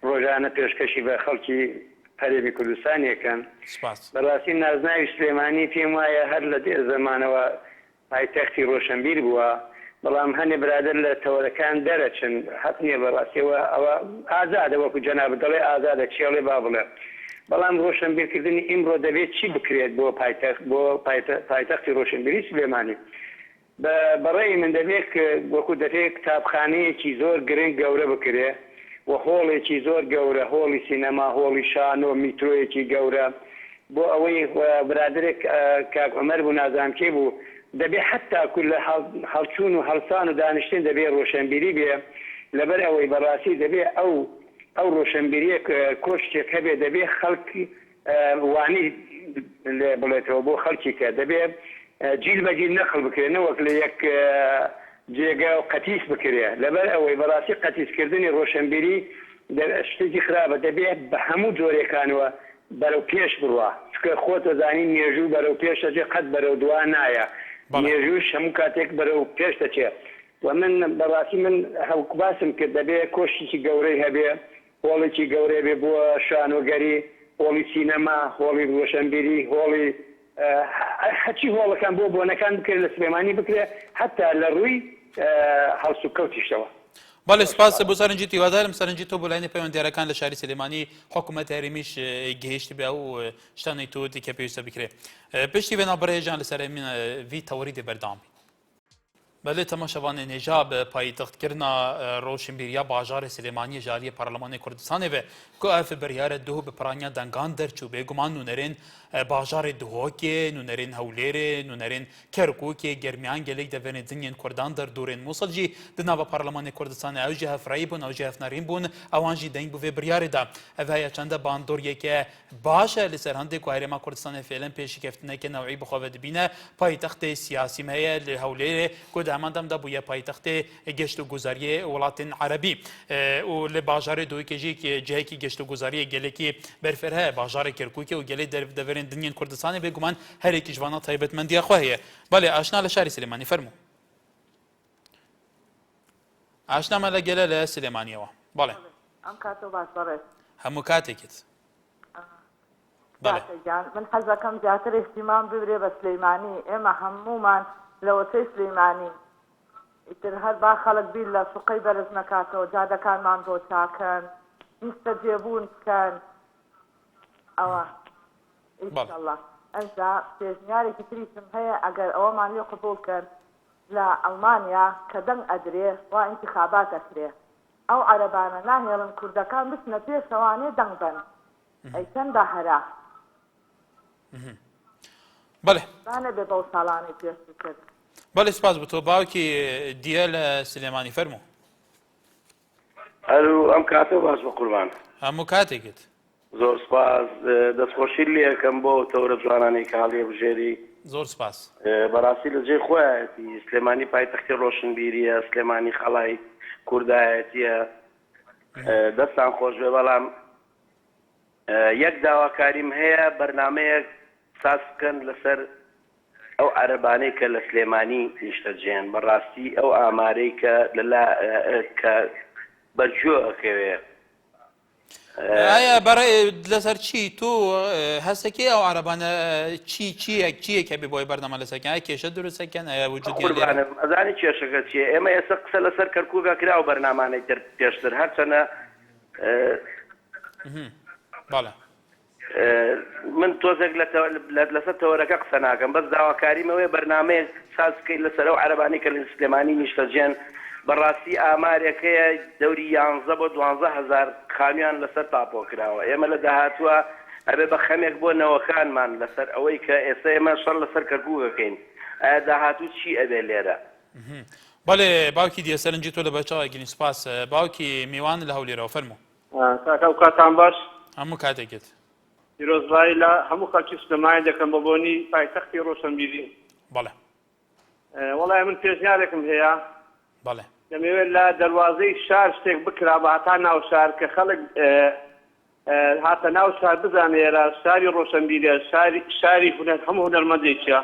ڕۆژانە پێشکەشی بە خەڵکی هەرێمی کوردستانیەکەن بەڕاستی نازناوی سلێمانی پێم وایە هەر لە دێر زەمانەوە پایتەختی ڕۆشنبیر بووە بەڵام هەنێ برادر لە تەوەرەکان دەرەچن حەق نییە بەڕاستیەوە ئەوە ئازادە وەکو جەناب دەڵێ ئازادە چێڵێ با بڵێ بەڵام ڕۆشنبیرکردنی ئیمڕۆ دەبێت چی بکرێت بۆ پایتەختی ڕۆشنبیری سلێمانی بەڕێی من دەبێت وەکو دەبێت کتابخانەیەکی زۆر گرنگ گەورە بکرێ و هۆڵێکی زۆر گەورە هۆڵی سینەما هۆڵی شانۆ میترۆیەکی گەورە بۆ ئەوەی برادرێک کاک عومەر بوو نازانم کێ بوو دەبێت حتا کول لە هەڵچوون و هەڵسان و دانیشتن دەبێت ڕۆشنبیری بێ لەبەر ئەوەی بەڕاستی دەبێت ئەو ڕۆشنبیریە کۆشتێک هەبێ دەبێت خەڵکی وانی بڵێتەوە بۆ خەڵکی کە دەبێت جیل بەجیل نەخڵ بکرێنە وەک لە یەک جێگا و قەتیس بکرێ لەبەر ئەوەی بەڕاستی قەتیسکردنی ڕۆشنبیری شتێکی خراپە دەبێت بە هەموو جۆرێکانەوە بەرەو پێش بڕوە چکە خۆتە زانی مێژوو بەرەو پێش دەچێت قەت بەرەو دووا نایە مێژووش هەموو کاتێک بەرەو پێش دەچێت و من بەڕاستی من هەوک باسم کرد دەبێت کۆشتێکی گەورەی هەبێ هۆڵێکی گەورەی بێ بۆ شانۆگەری هۆڵی سینەما هۆڵی ڕۆشنبیری هۆڵی هەچی هۆڵەکان بۆ بۆنەکان بکرێت لە سلێمانی بکرێت حتا لە ڕووی هەڵسو کەوتیشتەوە بەڵێ سپاس بۆ سەرنجی هیوادارم سەرنجی تۆ بۆ لایەنی پەیوەندیارەکان لە شاری سلێمانی حکوومەت هەرێمیش گەهێشتی بێ و شتانی تۆ دیکە پێویستە بکرێ پشتی بێناوبەرێژیان لەسەر وی تەوەری دێ بەردامی بله تماشاوان نجاب پایتختکردنا روشنبیریا باجار سلیمانی جاری پارلمان کردستان و که اف بریار دو به پرانیا دنگان در چوبه گمان نونرین باجار دهوکی نونرین هولیر نونرین کرکوکی گرمیان گلیک دوین دنین کردان در دورین موصل جی دناو پارلمان کردستان او جه فرایی بون او جه نارین بون اوان جی دنگ بو بریار دا اوه چند باندور یک باشه لسرهنده که هرما کردستان فعلا پیش کفتنه که نوعی بخواد بینه پایتخت سیاسی مه لهولیر کد هماندم دا بوی پایتخت گشت و گذاری ولات عربی و لباجار دوی کجی که جایی که گشت و گذاری گلی که برفره باجار کرکوک و گلی در دورین دنیای کردستان به گمان هر یک جوان طیبت من دیا خواهیه بله آشنا لشاری سلیمانی فرمو آشنا مال گله سلیمانی و بله ام کاتو باشرت همو کاتیکت بله من حزكم جاتر اهتمام ببري بسليماني اما هموما لو سليماني يتر هر با خلق بيلا سوقي برز نكاتو جادا كان مانزو شاكن مستجيبون كان اوه ان شاء الله انت تجنياري كتريسم هي اگر او مانيو قبول كان لا المانيا كدن ادري وانتخابات اكري او عربانا ناهيلا كردكان بس نتير ثواني دنبن اي سندا هرا بله أنا ببوصلاني بيرسكت بله سپاس بتو باوکی دیال سلیمانی فرمو الو ام كاتب باش بقربان همو کاتیکت زور سپاس دەستخۆشی لێ یەکەم بۆ تەورە جوانانی کە هەڵێ بژێری زۆر سپاس بەڕاستی لە جێی خۆیەتی سلێمانی پایتەختی ڕۆشنبیریە سلێمانی خەڵای کوردایەتیە دەستان خۆش بێ بەڵام یەک داواکاریم هەیە بەرنامەیەک ساز بکەن لەسەر ئەو عەرەبانەی کە لە سلێمانی نیشتەجێن بەڕاستی ئەو ئامارەی کە کە بەرجۆ ئەکەوێ ئایا بەڕێ لەسەر چی تۆ هەستەکەی ئەو عەرەبانە چیە کە بێ بۆی بەرنامە لەسەرکەن کێشە دروستەکەن ئایا وجودیان ئەزانی کێشەکە چیە ئێمە ئێستا قسە لەسەر کەرکووکە کراوە بەرنامانەی تر پێشتر هەرچەنە بەڵێ من تۆزێک لەسەر تەوەرەکە قسە ناکەم بەس داواکاریمەوەی بەرنامەیە ساز بکەیت لەسەر ئەو عەرەبانەی کە لە سلێمانی نیشتەجێن بەڕاستی ئامارێکەیە دەوری 11 بۆ 12 هزار خامیان لەسەر تاپۆ کراوە ئێمە لە داهاتووە ئەبێ بە خەمێک بۆ نەوەکانمان لەسەر ئەوەی کە ئێستا ئێمە شەڕ لەسەر کەرکووکەکەین ئایا داهاتوو چی ئەبێ لێرە بەڵێ باوکی دیێسەرنجی تۆ لە بەچاوێکی سپاس باوکی میوان لە هەولێرەوە فەرموو کاکە و کاتان باش هەموو کاتێکت پیرۆزبایی لە هەموو خەڵکی سلێمانی دەکەم بە بۆنی پایتەختی ڕۆشنبیری بەڵێ وەڵای من پێشنیارێکم هەیە بەڵێ دەمەوێت لە دەواازەی شار شتێک بکرا بە هەتا ناو شار کە خەڵک هاتە ناو شار بزانێرە شاری ڕۆشنبیریە شاری هونەر هەموو هونەرمەندێکە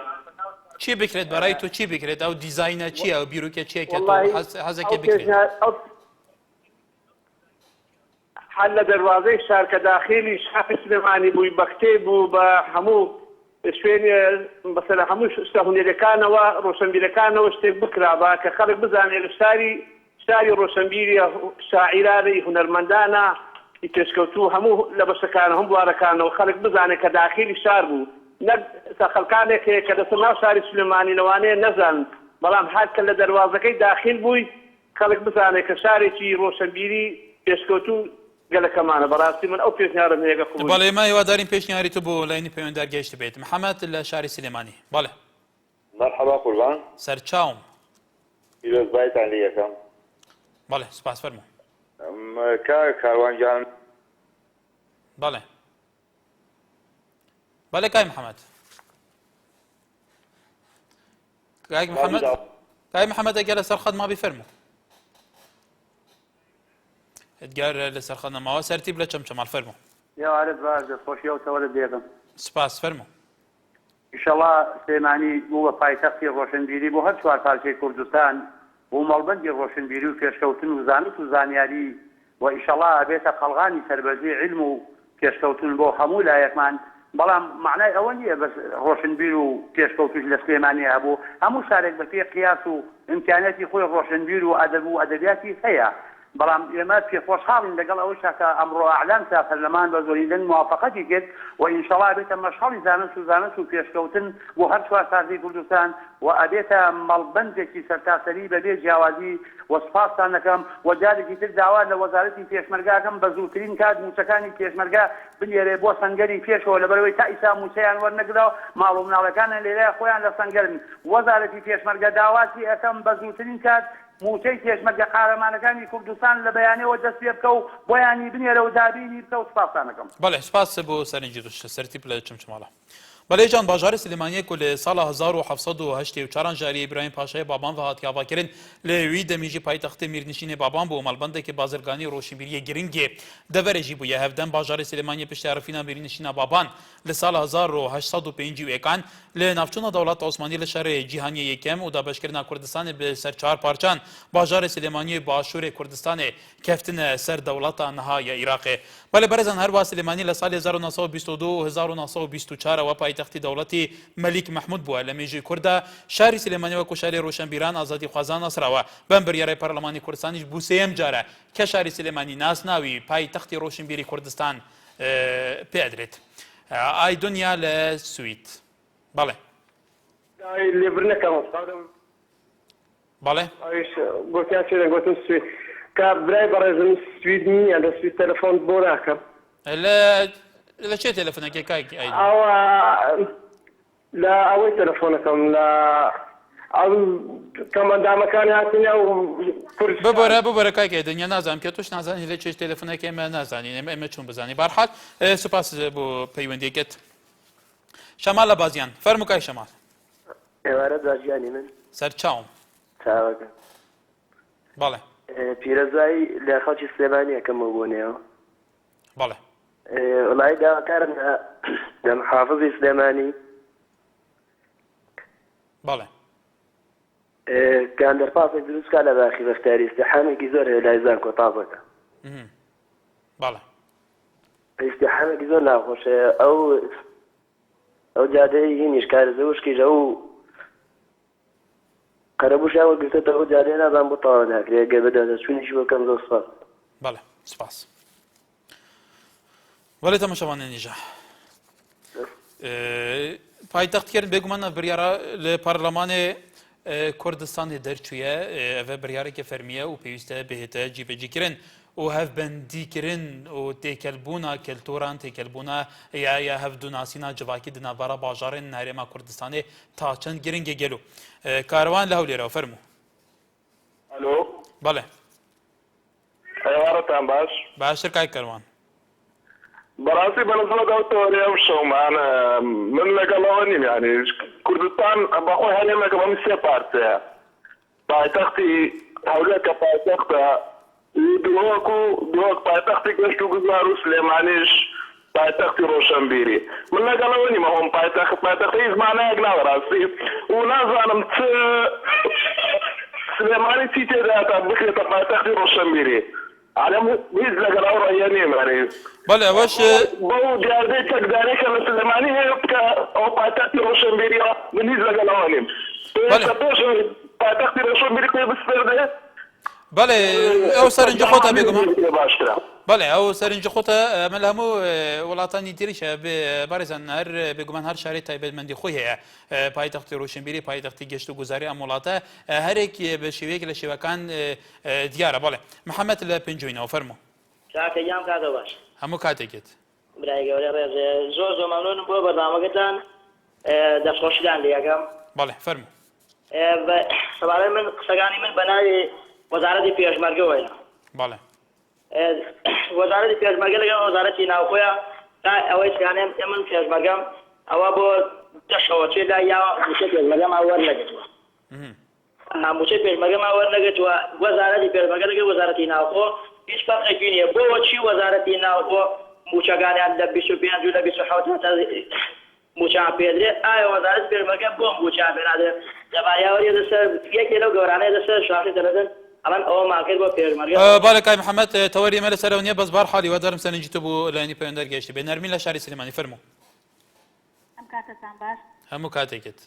چی بکرێت بەڕای تۆ چی بکرێت ئەو دیزاینە چیە ئەو بیرۆکە چیە کە تۆ حەزەکە بکرێت حل لە دەواازەی شار کە داخلی شاخی سلێمانی بووی بە کتێب بوو بە هەموو شوێنێ بەسەر هەموو شتە هونێرەکانەوە ڕۆشنبیرەکانەوە شتێک بکرابە کە خەڵک بزانێت لە شاری ڕۆشنبیریە شاعیرانەی هونەرمەندانە پێشکەوتوو هەموو لە بەشەکانە هەم بوارەکانەوە خەڵک بزانێت کە داخلی شار بوو نەک خەڵکانێک هەیە کە دەسەر ناو شاری سلێمانی لەوانەیە نەزان بەڵام هەر کە لە دەواازەکەی داخل بووی خەڵک بزانێت کە شارێکی ڕۆشنبیری پێشکەوتوو گەلەکەمانە بەڕاستی من ئەو پێشنیارم هەیە قبول بەڵێ ما هیوادارین پێشنیاری تۆ بۆ لایەنی پەیوەندیدار گەیشت بێت محەممەد لە شاری سلێمانی بەڵێ مرحبا قوربان سەرچاوم پیرۆزبایتان لێ یەکەم بەڵێ سپاس فەرموو کاروانجان بەڵێ بەڵێ کای محەممەد کای محەممەد ئەگەر لەسەر خەت مابی فەرموو ئەدگار لەسەر خەنەماوە سەرتیب لە چەمچەماڵ فەرموو یاوارت باش دەستخۆشی ئەو تەوەرە دێڵم سپاس فەرموو ئینشەڵا سلێمانی بوو بە پایتەختی ڕۆشنبیری بۆ هەر چوار پارچەی کوردستان بۆ مەڵبەندی ڕۆشنبیری و پێشکەوتن و زانست و زانیاری و ئینشەڵا ئەبێتە قەڵغانی سەربەرزی علم و پێشکەوتن بۆ هەموو لایەکمان بەڵام معنای ئەوە نییە بەس ڕۆشنبیر و پێشکەوتوش لە سلێمانی هەبوو هەموو شارێک بە پێ قیاس و ئیمکانەتی خۆی ڕۆشنبیر و ئەدەب و ئەدەبیاتی هەیە بەڵام ئێمە پێخۆشحاڵین لەگەڵ ئەوەشە کە ئەمڕۆ ئەعلامکرا پەرلەمان بە زۆریدن موافقەتی کرد و ئینشەڵا بێتە مەشغەڵی زانست و پێشکەوتن بۆ هەر چوار سازی کوردستان و ئەبێتە مەڵبەندێکی سەرتاسەری بەبێ جیاوازی و سپاسان دەکەم و جارێکی تر داوا لە وەزارەتی پێشمەرگاکەم بە زووترین کات موچەکانی پێشمەرگا بنێرێ بۆ سەنگەری پێشەوە لەبەرەوەی تا ئیسا موچەیان وەرنەگرەوە ماڵ و مناڵەکانە لێرە خۆیان لە سەنگەرن وەزارەتی پێشمەرگە داواتی ئەەکەم بە زووترین کات موچەی پێشمەرگە قارەمانەکانی کوردستان لە بەیانەوە دەست پێ بکە و بۆیانی بنێرە و دابینی بکە و سپاسان دەکەم. بەڵێ سپاس بۆ سەرنجی ڕشتە سەرتی پلە چمچماڵە. بەڵێ جان باژارە سلێمانیەک و لە ساڵە 1970 جاری ئیبراهیم پاشای بابان و هاتیاواکردن لەوی دەمیژی پایتەختی میرنشینی بابان بۆ مەڵبەندێکی بازرگانی ڕۆشنبیریە گرنگێ دەڤەرێژی بووە هەفدەم باژارە سلێمانیە پشتیارەفینا میرنشینە بابان لە ساڵە 1950 لە ناوچوونە دەوڵەتە عوسمانی لە شەڕێ جیهانی یەکەم و دابەشکردنا کوردستانی بەسەر چوار پارچان باژارە سلێمانی باشوورێ کوردستانی کەفتنە سەر دەوڵەتە نەهایە عێراقێ. بەڵێ بەرەزان هەروە سلێمانی لە ساڵی 1922 و 1924 پایتەختی دەوڵەتی مەلیک مەحمود بووە لە مێژووی کووردا شاری سلێمانی وەکو شاری ڕۆشنبیران ئازادی خوازان ناسراوە بەم بڕیارەی پەرلەمانی کوردستانیش بوو سێم جارە کە شاری سلێمانی ناسناوی پایتەختی ڕۆشنبیری کوردستان پێدرێت. ئای دنیا لە سوید. بەڵێ لێبرنەکەم بەڵێ گوتیان چێ گوتم سوید کە برای بەڕێزم سوید نییە لە سوید تەلەفۆن بۆ ناکەم لە چێ تەلەفۆنەکەی کاکی ئەوە لە ئەوەی تەلەفۆنەکەم لە ئەو کەمەندامەکانی هاتنیا و ببەرە کاکی دنیا نازانم کە توش نازانی لە چێش تەلەفۆنەکەی ئێمە نازانین ئێمە چۆن بزانین بەرحال سوپاس بۆ پەیوەندیەکەت. شەمال لە بازیان فەرموو کای شەمال. ئێوارە داژیانی من سەرچاوم چاوەکە بەڵێ پیرەزایی لە خەڵکی سلێمانیەکەمەوە بۆ نێەوە بەڵێ وڵای داواکارم لە محافظی سلێمانی بەڵێ گاندەرپاسێک دروستکە لە باخی بەفتاری ئیستیحامێکی زۆر هەیە لای زانکۆ تازەکە بەڵێ ئیستیحامێکی زۆر ناخۆشەیە ئەو جادەی هینیش کارزەوشکیش ئەو قەرەبووشیان وەرگرتێتەوە ئەو جادەیە نازان بۆ تەواو ناکرێت گە بەدەستە چوونیشی بۆکەم زۆر سپاس. بەڵێ سپاس. وەڵێ تەماشاوانە نیژە پایتەختکردن بێگومانە بڕیارە لە پەرلەمانی کوردستانی دەرچوویە ئەvە بڕیارێکی فەرمیە و پێویستە بهێتە جیبەجیکردن و هەفبەندیکردن و تێکەلبوونا کەلتۆران تێکەلبوونا یا هەفدوناسینا جڤاکی دنابارە باژارێن هەرێما کوردستانی تا چەند گرنگێ گەلو کاروان لە هەولێرەوە فەرموو. ئەلۆ بەڵێ ئێوارەتان باش باشتر کای کاروان. بەڕاستی بەنسبەت ئەو تۆڕی ئەو شەومان من لەگەڵەوە نیم یعنی کوردستان بەخۆی هەرێمەکە بەم سێ پارچەیە پایتەختی هەولێر کە پایتەختە دووەک پایتەختی گەشت و گوزار و سلێمانیش پایتەختی ڕۆشنبیری من لەگەڵەوە نیمە هۆم پایتەختی هیچ مانایەک ناوە ڕاستی و نازانم چ سلێمانی چی تێدا تا بکرێتە پایتەختی ڕۆشنبیری عالم هیچ لەگەڵ ئەو ڕێیە نیمەری بەڵێ ئەوەش بۆ دیاردەی تەکدارێکە لە سلێمانی هەیە بکە ئەو پایتەختی ڕۆشنبیریە من هیچ لەگەڵەوە نیم پێش پایتەختی ڕۆشنبیری پێ بسپێردێت. بەڵێ ئەو سەرنجە خۆتە بێگومان بەڵێ ئەو سەرنجە خۆتە ئەمە لە هەموو وڵاتانی تریشە بارێزان هەر بێگومان هەر شاری تایبەتمەندی خۆی هەیە پایتەختی ڕۆشنبیری پایتەختی گەشت و گوزاری ئەم وڵاتە هەرێکی بە شێوەیەک لە شێوەکان دیارە. بەڵێ محەممەد لە پێنجۆینەوە فەرموو چاکەیان کاتە باش هەموو کاتێکێت برای گەورە ڕێز زۆر زۆر مەمنونم بۆ بەردامەکەتان دەستخۆشیدان لێەکەم. بەڵێ فەرموو سەبارەت من قسەکانی من بە ناوی وەزارەتی پێشمەرگەوەیە. بەڵێ وەزارەتی پێشمەرگە لەگەڵ وەزارەتی ناوخۆیە تا ئەوەی سیانێم من پێشمەرگەم ئەوە بۆ دەشەوە چێدا یا موچەی پێشمەرگەم وەرنەگرتووە موچەی پێشمەرگەم وەرنەگرتووە وەزارەتی پێشمەرگە لەگەڵ وەزارەتی ناوخۆ هیچ فەرقێکی نییە بۆ چی وەزارەتی ناوخۆ موچەکانیان لە 25 و لە 27 موچان پێدرێت ئایا وەزارەتی پێشمەرگە بۆ موچان پێنادرێت دەبایاوەریە دەسەر یەکێ لەو گەورانەیە دەسەر شاخی دەردن ئەڵەن ئەوە ماکرد بۆ پێشمەرگە. بەڵێ کای محەممەد تەوەری ئێمە لەسەرەوە نییە بەس بار حالی وەدارم سەرنجی تو بوو لایەنی پەیوەندەر گەیشتی بێ نەرمین لە شاری سلێمانی فەرموو. ئەم کاتتان باش هەموو کاتێکت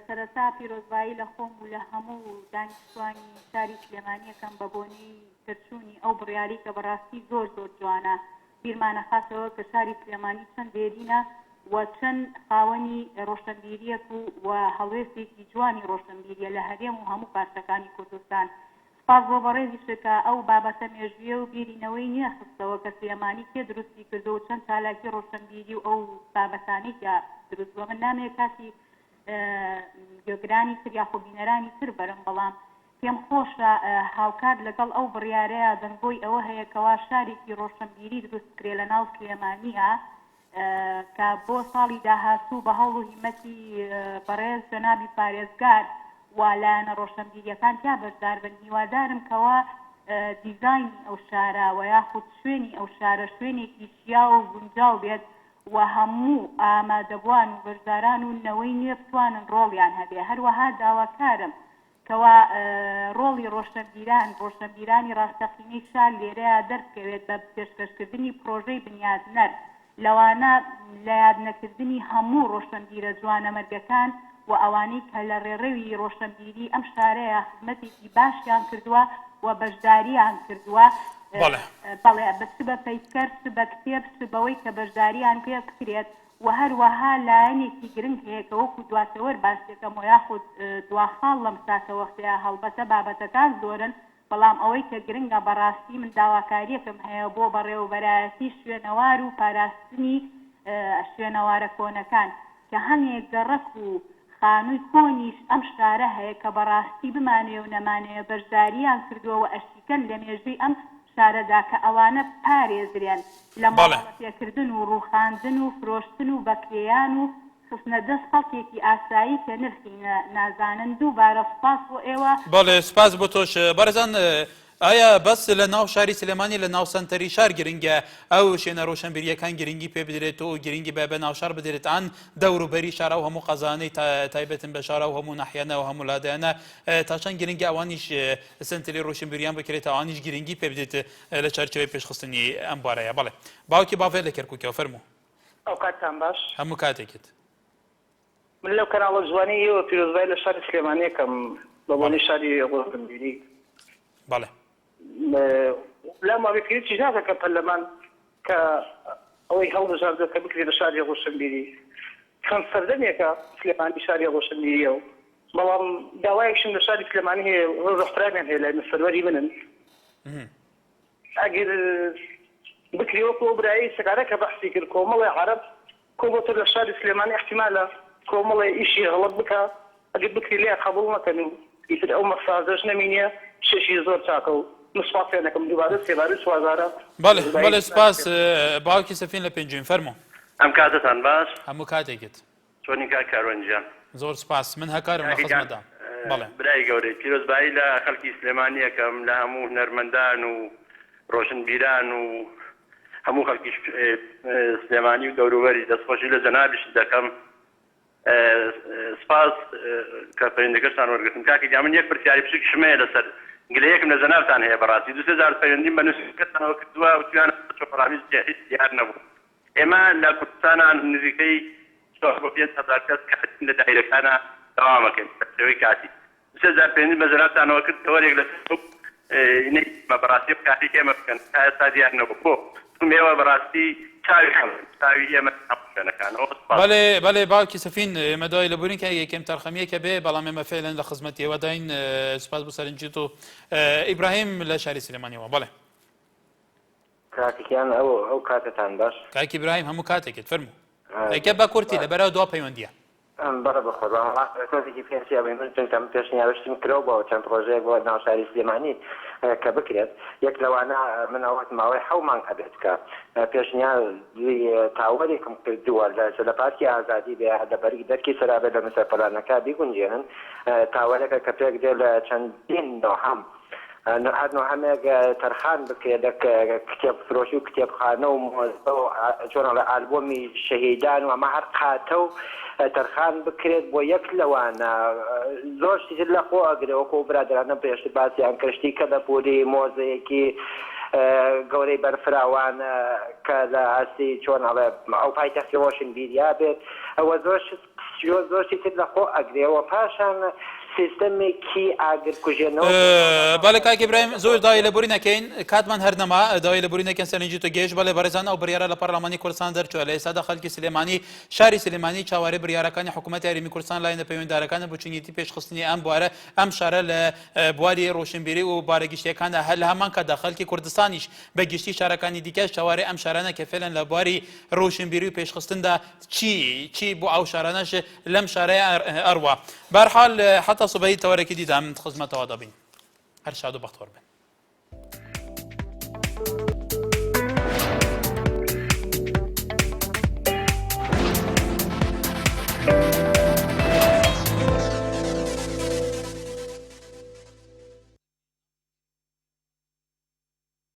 سەرەتا پیرۆزبایی لە خۆم و لە هەموو دانیشتوانی شاری سلێمانیەکەم بە بۆنی تەرچوونی ئەو بڕیاری کە بەڕاستی زۆر زۆر جوانە بیرمانە خاتەوە کە شاری سلێمانی چەند دێرینە و چەند خاوەنی ڕۆشنبیریەک و هەڵوێستێکی جوانی ڕۆشنبیریە لە هەرێم و هەموو پارچەکانی کوردستان سپاس بۆ بەڕێزیشکە ئەو بابەتە مێژویە و بیرینەوەی نییە خستەوە کە سلێمانی تێ دروستی کردو و چەند چالاکی ڕۆشنبیری و ئەو بابەتانی کە دروست بووە من نامەیە کاتی گوێگرانی تر یاخۆ بینەرانی تر بەرم بەڵام پێم خۆشە هاوکات لەگەڵ ئەو بڕیارەیە دەنگۆی ئەوە هەیە کەوا شارێکی ڕۆشنبیری دروست کرێ لە ناو سلێمانیە کە بۆ ساڵی داهاتوو بە هەوڵ و هیمەتی بەڕێز جەنابی پارێزگار وا لایەنە ڕۆشنبیریەکان تا بەشدار بن هیوادارم کەوا دیزاینی ئەو شارە و یاخود شوێنی ئەو شارە شوێنێکی شیا و گونجاو بێت و هەموو ئامادەبوان و بەشداران و نەوەی نوێ بتوانن ڕۆڵیان هەبێ هەروەها داواکارم کەوا ڕۆڵی ڕۆشنبیرانی ڕاستەقینەی شار لێرەیە دەرکەوێت بە پێشکەشکردنی پرۆژەی بنیادنەر لەوانە لە یادنەکردنی هەموو ڕۆشنبیرە جوانەمەرگەکان و ئەوانەی کە لە ڕێڕەوی ڕۆشنبیری ئەم شارەیە خزمەتێکی باشیان کردووە و بەشداریان کردووە بەڵێ بە پەیکەر بە کتێب بەوەی کە بەشداریان پێ بکرێت و هەروەها لایەنێکی گرنگ هەیە کە وەکو دواتەوەر باسێکەم و یاخود دواخاڵ لەم ساتە وەختەیە هەڵبەتە بابەتەکان زۆرن بەڵام ئەوەی کە گرنگە بەڕاستی من داواکاریەکەم هەیە بۆ بەڕێوەبەرایەتی شوێنەوار و پاراستنی شوێنەوارە کۆنەکان کە هەنێک گەڕەک و خانووی کۆنیش ئەم شارە هەیە کە بەڕاستی بمانێ و نەمانەیە بەشداریان کردووە و ئەشتیکەن لە مێژووی ئەم شارەدا کە ئەوانە پارێزرێن لە ماڵەپێکردن و ڕووخاندن و فرۆشتن و بەکرێیان و خستنە دەست خەڵکێکی ئاسایی کە نرخی نازانن دووبارە سپاس بۆ ئێوە بەڵێ سپاس بۆ تۆش بەرزان ئایا بەس لە ناو شاری سلێمانی لە ناو سنتەری شار گرنگە ئەو شوێنە ڕۆشنبیریەکان گرنگی پێ بدرێت و گرنگی بە ناو شار بدرێت ئان دەوروبەری شارە و هەموو قەزانەی تایبەتن بە شارە و هەموو ناحیانە و هەموو لادایانە تا چەند گرنگی ئەوانیش سنتەری ڕۆشنبیریان بکرێت ئەوانیش گرنگی پێ بدرێت لە چارچەوەی پێشخستنی ئەم بارەیە بەڵێ باوکی باڤێر لە کەرکووکەوە فەرموو ئەو کاتتان باش هەموو کاتێکت من لەو کەناڵە جوانیەوە پیرۆزبای لە شاری سلێمانیەکەم بە بۆنی شاری ڕۆشنبیری بەڵێ لا ماوەیەکی ناکە پەرلەمان کە ئەوەی هەڵبژاردە کە بکرێت لە شاری ڕۆشنبیری چەند سەردەمێکە سلێمانی شاری ڕۆشنبیریە و بەڵام داوایەکشم لە شاری سلێمانی هەیە ڕۆحترامیان هەیە لای سەروەری منن ئەگەر بکری وەکو برایی سەکارە کە بەحسی کرد کۆمەڵی عەرەب کۆمەڵتر لە شاری سلێمانی احتیمالە کۆمەڵی ئیشی غەڵەت بکە ئەگەر بکری لێ قبول نەکەن و ئیتر ئەو مەسازەش نەمینیە شەشی زۆر چاکە و مسپاسێنەکەم دووبارە سێبارە سوازارە بەڵێ سپاس باوکی سەفین لە پێنجین فەرموو ئەم کاتتان باش هەموو کاتێکت چۆنی کار کاروانجیان زۆر سپاس من هەکارم لە خزمەتدا بەڵێ برای گەورەی پیرۆزبایی لە خەڵکی سلێمانیەکەم لە هەموو هونەرمەندان و ڕۆشنبیران و هەموو خەڵکی سلێمانی و دەوروبەری دەستخۆشی لە جەنابیش دەکەم سپاس کە پەیوەندیەکەشتان وەرگرتن کاکی من یەک پرسیاری بچووکی شمەیە لەسەر گلەیەکم لە جەنابتان هەیە بەڕاستی 2000 پەیوەندیم بە نووسینگەتانەوە کردووە و تویان چۆپەڕاویز هیچ دیار نەبوو ئێمە لە کوردستانان نزیکەی 5,000 کەس کاتین لە دایرەکانە دەوامەکەن بەشێوەی کاتی 2000 پەیوەندیم بە جەنابتانەوە کرد کەوەرێک لە بەڕاستی کاتێک ئێمە بکەن تا ئێستا دیار نەبوو بۆ ئێوە بەڕاستی چاوی ئێمە بەڵێ باوکی سەفین ئێمە دوای لەبوورین کە یەکەم تەرخەمیەکە بێ بەڵام ئێمە فعلەن لە خزمەتی ئێوە داین سوپاس بۆ سەرنجیت و ئیبراهیم لە شاری سلێمانیەوە بەڵێ کاتێکیان ئەو کاتتان باش کاکی ئیبراهیم هەموو کاتێکت فەرموو ئەیکە بە کورتی لەبەرەوە دوا پەیوەندیە بەڕە بخۆ کۆزێکی پێنسیا بین من چونکەم پێشنیارشتم کرەوە بۆ چەند پرۆژەیەک بۆ ناو شاری سلێمانی کە بکرێت یەک لەوانە من ئەوەت ماوەی 7 مانگ هەبێت کە پێشنیار تاوەرێکم کردووە لە پارتی ئازادی بێ لەبەری دەرکی سەرابێت لە مسەرپەرانەکە بیگونجێنن تاوەرێکە کە پێک دێ لە چەندین نۆحەم هەمێک تەرخان بکرێت کتێب فرۆشی و کتێبخانە و مۆزە و چۆنە لە ئالبۆمی شەهیدان و ئەمە هەر قاتە و تەرخان بکرێت بۆ یەک لەوانە زۆر شتر لە خۆ ئەگرەوەکە و برادرانە پێشتر باسییان کەشتی کە دەپوری مۆزەیەکی گەورەی بەرفراوان کە لە ئاسی چۆن ئەو پایتەختی ڕۆشنبیریا بێت ئەوە زۆر زۆرشی تر لە خۆ ئەگرێەوە پاشان سیستمێکی ئاگرکوژێنەوە بەڵێ کاک ئیبراهیم زۆر داوای لەبووری نەکەین کاتمان هەرنەما داوای لەبووری نەکەن سەرنجی تۆ گەیشت بەڵێ بەڕێزان ئەو بڕیارە لە پەرلەمانی کوردستان دەرچووە لە ئێستادا خەڵکی سلێمانی شاری سلێمانی چاوەڕێی بڕیارەکانی حکوومەتی هەرێمی کوردستان لایەنە پەیوەنددارەکانە بۆ چنگیتی پێشخستنی ئەم بوارە ئەم شارە لە بواری ڕۆشنبیری و بارەگشتیەکاندا هەر لە هەمان کاتدا خەڵکی کوردستانیش بە گشتی شارەکانی دیکەش چاوەڕێی ئەم شارانە کە فعلەن لە بواری ڕۆشنبیری و پێشخستندا چی بۆ ئەو شارانەش لەم شارەیە ئەڕوا بەرحال حتا سبەی تەوەرەکی دیدام خزمەتەوە دەبین هەر شاد و بەختەوەر بن